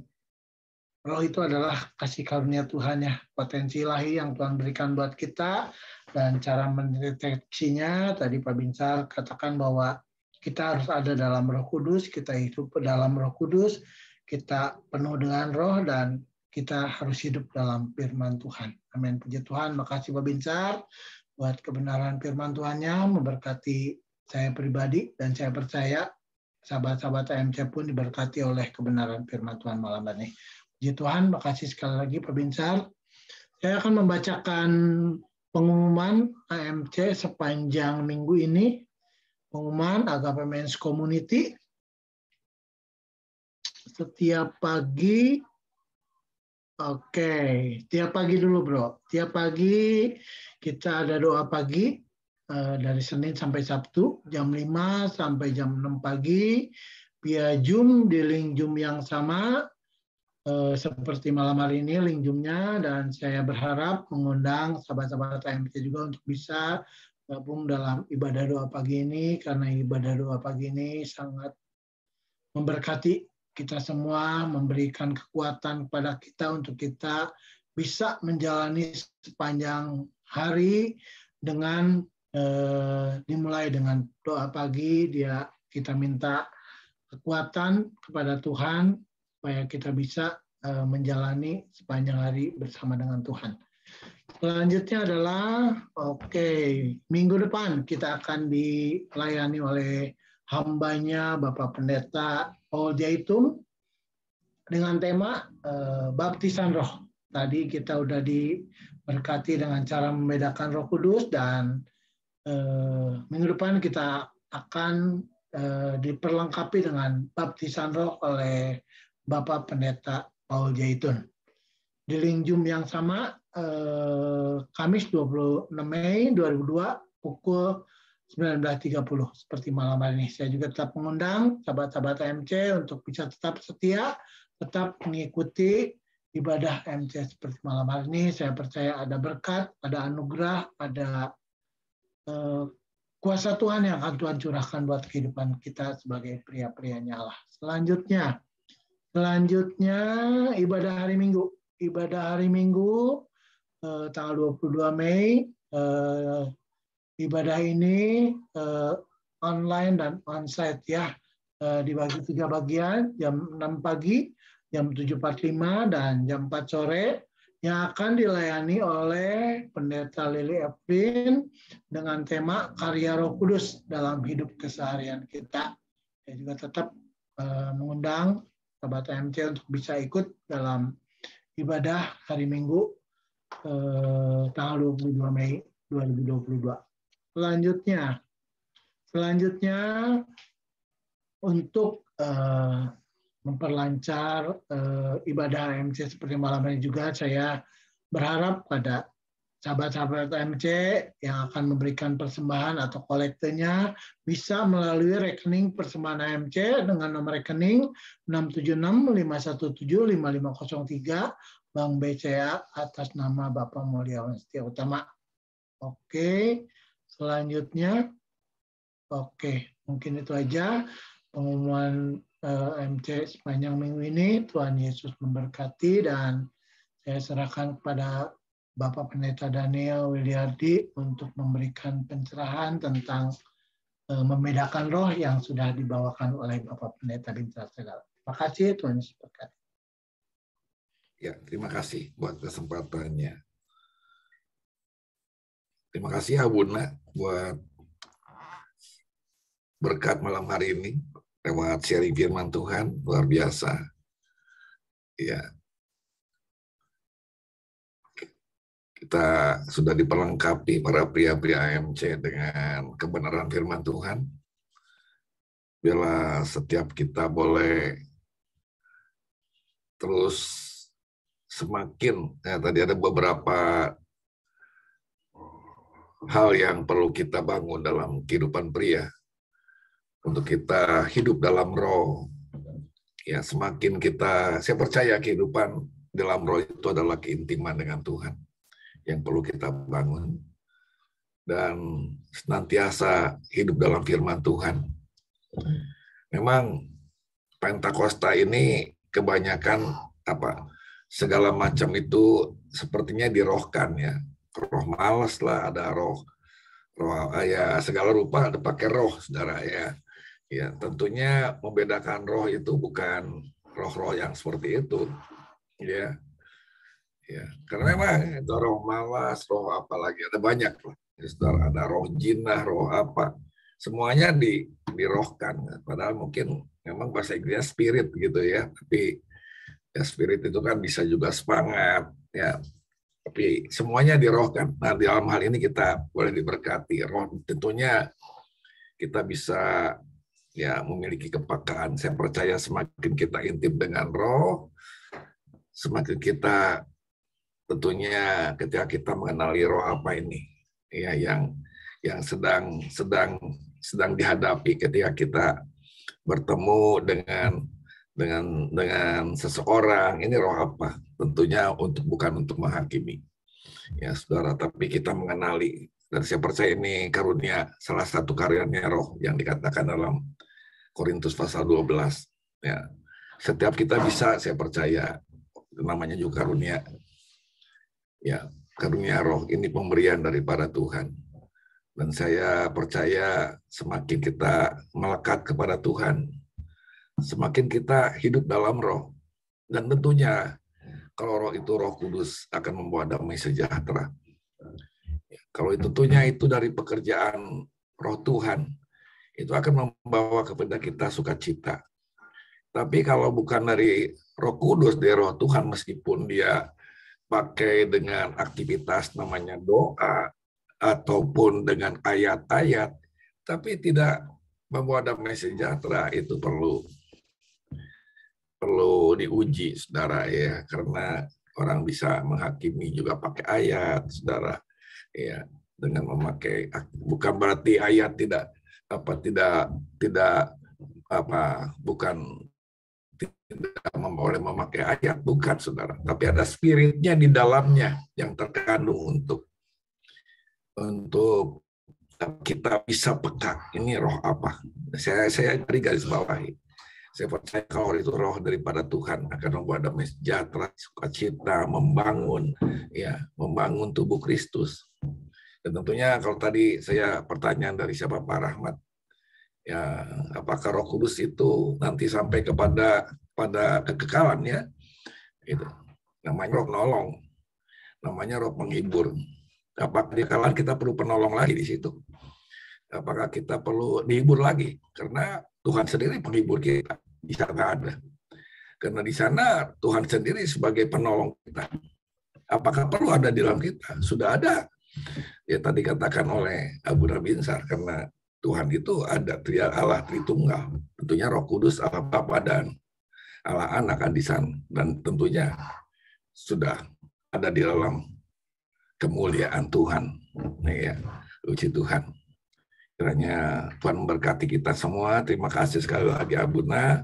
roh itu adalah kasih karunia Tuhan ya, potensi ilahi yang Tuhan berikan buat kita, dan cara mendeteksinya tadi Pak Binsar katakan bahwa kita harus ada dalam Roh Kudus, kita hidup dalam Roh Kudus, kita penuh dengan roh, dan kita harus hidup dalam firman Tuhan. Amin. Puji Tuhan. Makasih Pak Binsar buat kebenaran firman Tuhan-Nya, memberkati saya pribadi, dan saya percaya sahabat-sahabat AMC pun diberkati oleh kebenaran firman Tuhan malam ini. Puji Tuhan, makasih sekali lagi Pak Binsar. Saya akan membacakan pengumuman AMC sepanjang minggu ini. Pengumuman Agape Men's Community. Setiap pagi, tiap pagi dulu bro. Tiap pagi kita ada doa pagi dari Senin sampai Sabtu, jam 5 sampai jam 6 pagi, via Zoom di link Zoom yang sama. Seperti malam hari ini link Zoom-nya, dan saya berharap mengundang sahabat-sahabat AMC juga untuk bisa gabung dalam ibadah doa pagi ini, karena ibadah doa pagi ini sangat memberkati kita semua, memberikan kekuatan kepada kita untuk kita bisa menjalani sepanjang hari dengan dimulai dengan doa pagi. Kita minta kekuatan kepada Tuhan supaya kita bisa menjalani sepanjang hari bersama dengan Tuhan. Selanjutnya adalah, minggu depan kita akan dilayani oleh hambanya Bapak Pendeta Paul Jaitun dengan tema baptisan roh. Tadi kita udah diberkati dengan cara membedakan Roh Kudus, dan minggu depan kita akan diperlengkapi dengan baptisan roh oleh Bapak Pendeta Paul Jaitun. Di link Zoom yang sama, Kamis 26 Mei 2002 pukul 19.30 seperti malam hari ini. Saya juga tetap mengundang sahabat-sahabat AMC untuk bisa tetap setia, tetap mengikuti ibadah AMC seperti malam hari ini. Saya percaya ada berkat, ada anugerah, ada kuasa Tuhan yang akan Tuhan curahkan buat kehidupan kita sebagai pria-prianya Allah. Selanjutnya ibadah hari Minggu. Ibadah hari Minggu tanggal 22 Mei. Ibadah ini online dan onsite ya. Dibagi 3 bagian, jam 6 pagi, jam 7.45, dan jam 4 sore, yang akan dilayani oleh Pendeta Lili Evelyn dengan tema Karya Roh Kudus dalam hidup keseharian kita. Saya juga tetap mengundang sahabat AMC untuk bisa ikut dalam ibadah hari Minggu tanggal 22 Mei 2022. Selanjutnya untuk memperlancar ibadah AMC seperti malam ini juga, saya berharap pada sahabat-sahabat AMC yang akan memberikan persembahan atau kolektenya bisa melalui rekening persembahan AMC dengan nomor rekening 67651755503 Bank BCA atas nama Bapak Mulyawan Setia Utama. Oke, selanjutnya, oke, mungkin itu aja pengumuman AMC sepanjang minggu ini. Tuhan Yesus memberkati, dan saya serahkan kepada Bapak Pendeta Daniel Wiliardi untuk memberikan pencerahan tentang membedakan roh yang sudah dibawakan oleh Bapak Pendeta Bintang Segala. Terima kasih, Tuhan Yesus berkati. Ya, terima kasih buat kesempatannya. Terima kasih Abuna buat berkat malam hari ini lewat sharing firman Tuhan, luar biasa. Ya. Kita sudah diperlengkapi para pria-pria AMC dengan kebenaran firman Tuhan. Bila setiap kita boleh terus semakin, ya, tadi ada beberapa hal yang perlu kita bangun dalam kehidupan pria. Untuk kita hidup dalam roh. Ya, semakin kita, saya percaya kehidupan dalam roh itu adalah keintiman dengan Tuhan yang perlu kita bangun, dan senantiasa hidup dalam firman Tuhan. Memang Pentakosta ini kebanyakan segala macam itu sepertinya dirohkan, ya. Roh malas lah, ada roh ya, segala rupa ada pakai roh, saudara, ya. Ya, tentunya membedakan roh itu bukan roh-roh yang seperti itu, ya. Ya, karena memang itu roh malas, roh apa lagi, ada banyak lah. Ada roh jinah, roh apa, semuanya dirohkan. Padahal mungkin memang bahasa Inggrisnya spirit gitu ya, tapi ya spirit itu kan bisa juga semangat, ya. Tapi semuanya dirohkan. Nah, di dalam hal ini kita boleh diberkati. Roh tentunya kita bisa ya memiliki kepekaan. Saya percaya semakin kita intim dengan roh, semakin kita tentunya ketika kita mengenali roh apa ini, ya, yang sedang dihadapi ketika kita bertemu dengan seseorang, ini roh apa? Tentunya bukan untuk menghakimi, ya saudara, tapi kita mengenali. Dan saya percaya ini karunia, salah satu karunia roh yang dikatakan dalam Korintus pasal 12. Ya, setiap kita bisa, saya percaya, namanya juga karunia. Ya, karunia roh ini pemberian daripada Tuhan. Dan saya percaya semakin kita melekat kepada Tuhan, semakin kita hidup dalam roh. Dan tentunya kalau roh itu Roh Kudus akan membawa damai sejahtera. Kalau tentunya itu dari pekerjaan roh Tuhan, itu akan membawa kepada kita sukacita. Tapi kalau bukan dari Roh Kudus, dari roh Tuhan, meskipun dia pakai dengan aktivitas namanya doa ataupun dengan ayat-ayat, tapi tidak membawa damai sejahtera, itu perlu diuji, saudara, ya, karena orang bisa menghakimi juga pakai ayat, saudara, ya, dengan memakai, bukan berarti ayat tidak boleh memakai ayat, bukan, saudara. Tapi ada spiritnya di dalamnya yang terkandung untuk kita bisa peka. Ini roh apa? Saya beri garis bawahi. Saya percaya kalau itu roh daripada Tuhan akan membawa damai sejahtera, sukacita, membangun tubuh Kristus. Dan tentunya kalau tadi saya pertanyaan dari siapa Pak Rahmat, ya, apakah Roh Kudus itu nanti sampai kepada kekekalan, ya? Itu namanya roh penolong, namanya roh penghibur. Apakah di kekekalan kita perlu penolong lagi di situ? Apakah kita perlu dihibur lagi? Karena Tuhan sendiri penghibur kita, di sana ada. Karena di sana Tuhan sendiri sebagai penolong kita. Apakah perlu ada di dalam kita? Sudah ada. Ya tadi katakan oleh Abu Binsar, karena Tuhan itu ada, dia Allah Tritunggal. Tentunya Roh Kudus Allah Bapa dan Allah Anak kan di sana, dan tentunya sudah ada di dalam kemuliaan Tuhan. Ya, puji Tuhan. Kiranya Tuhan memberkati kita semua. Terima kasih sekali lagi Abuna.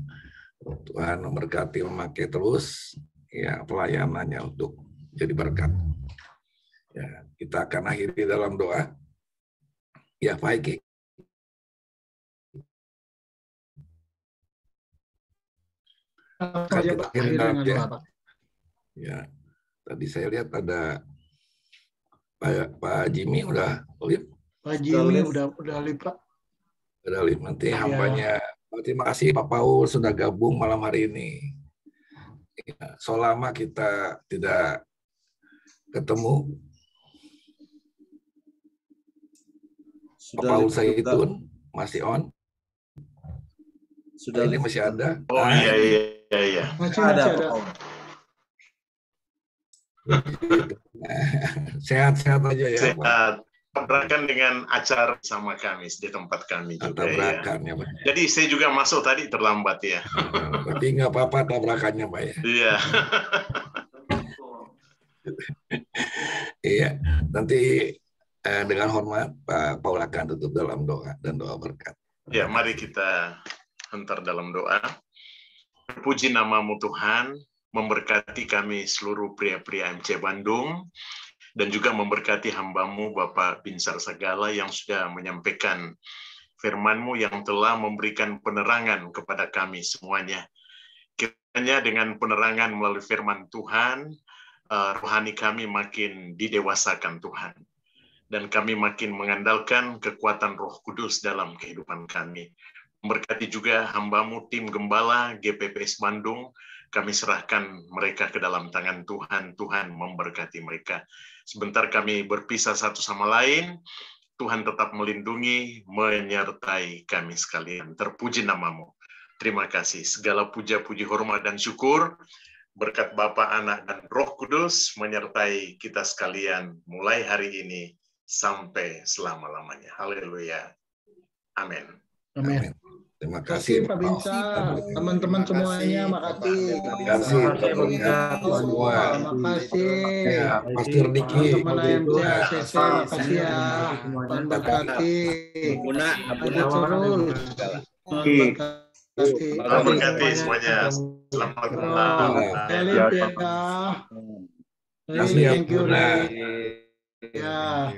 Tuhan memberkati, memakai terus ya pelayanannya untuk jadi berkat. Ya, kita akan akhiri dalam doa. Ya, Pak Eki. Ya, tadi saya lihat ada Pak Jimmy udah live. Pak Jimmy udah live, Pak. Udah live. Nanti hambanya. Terima kasih Pak Paul sudah gabung malam hari ini. Ya, so lama kita tidak ketemu. Pak Paul Saitun masih on. Sudah ini masih ada. Oh iya. Masih ada. Sehat-sehat aja ya. Sehat. Tabrakan dengan acara sama kami di tempat kami juga tabrakan, ya. Jadi saya juga masuk tadi terlambat ya. Tapi nggak apa-apa tabrakannya Pak ya. Iya. Iya. Nanti dengan hormat Pak Paul akan tutup dalam doa dan doa berkat. Ya, mari kita hantar dalam doa. Puji namamu Tuhan, memberkati kami seluruh pria-pria MC Bandung, dan juga memberkati hamba-Mu Bapak Binsar Sagala yang sudah menyampaikan firman-Mu yang telah memberikan penerangan kepada kami semuanya. Kiranya dengan penerangan melalui firman Tuhan, rohani kami makin didewasakan Tuhan. Dan kami makin mengandalkan kekuatan Roh Kudus dalam kehidupan kami. Memberkati juga hamba-Mu tim Gembala GPPS Bandung, kami serahkan mereka ke dalam tangan Tuhan. Tuhan memberkati mereka. Sebentar kami berpisah satu sama lain, Tuhan tetap melindungi, menyertai kami sekalian. Terpuji namamu. Terima kasih. Segala puja, puji, hormat, dan syukur, berkat Bapa, Anak, dan Roh Kudus menyertai kita sekalian mulai hari ini sampai selama-lamanya. Haleluya. Amin. Amin. Terima kasih Pak Binsar, teman-teman semuanya, makasih. Terima kasih semua. Makasih. Ya, Pastor Diki. Teman-teman AMC, ACC, makasih ya. Tuhan berkati. Terus. Tuhan berkati semuanya. Selamat malam. Thank you. Ya.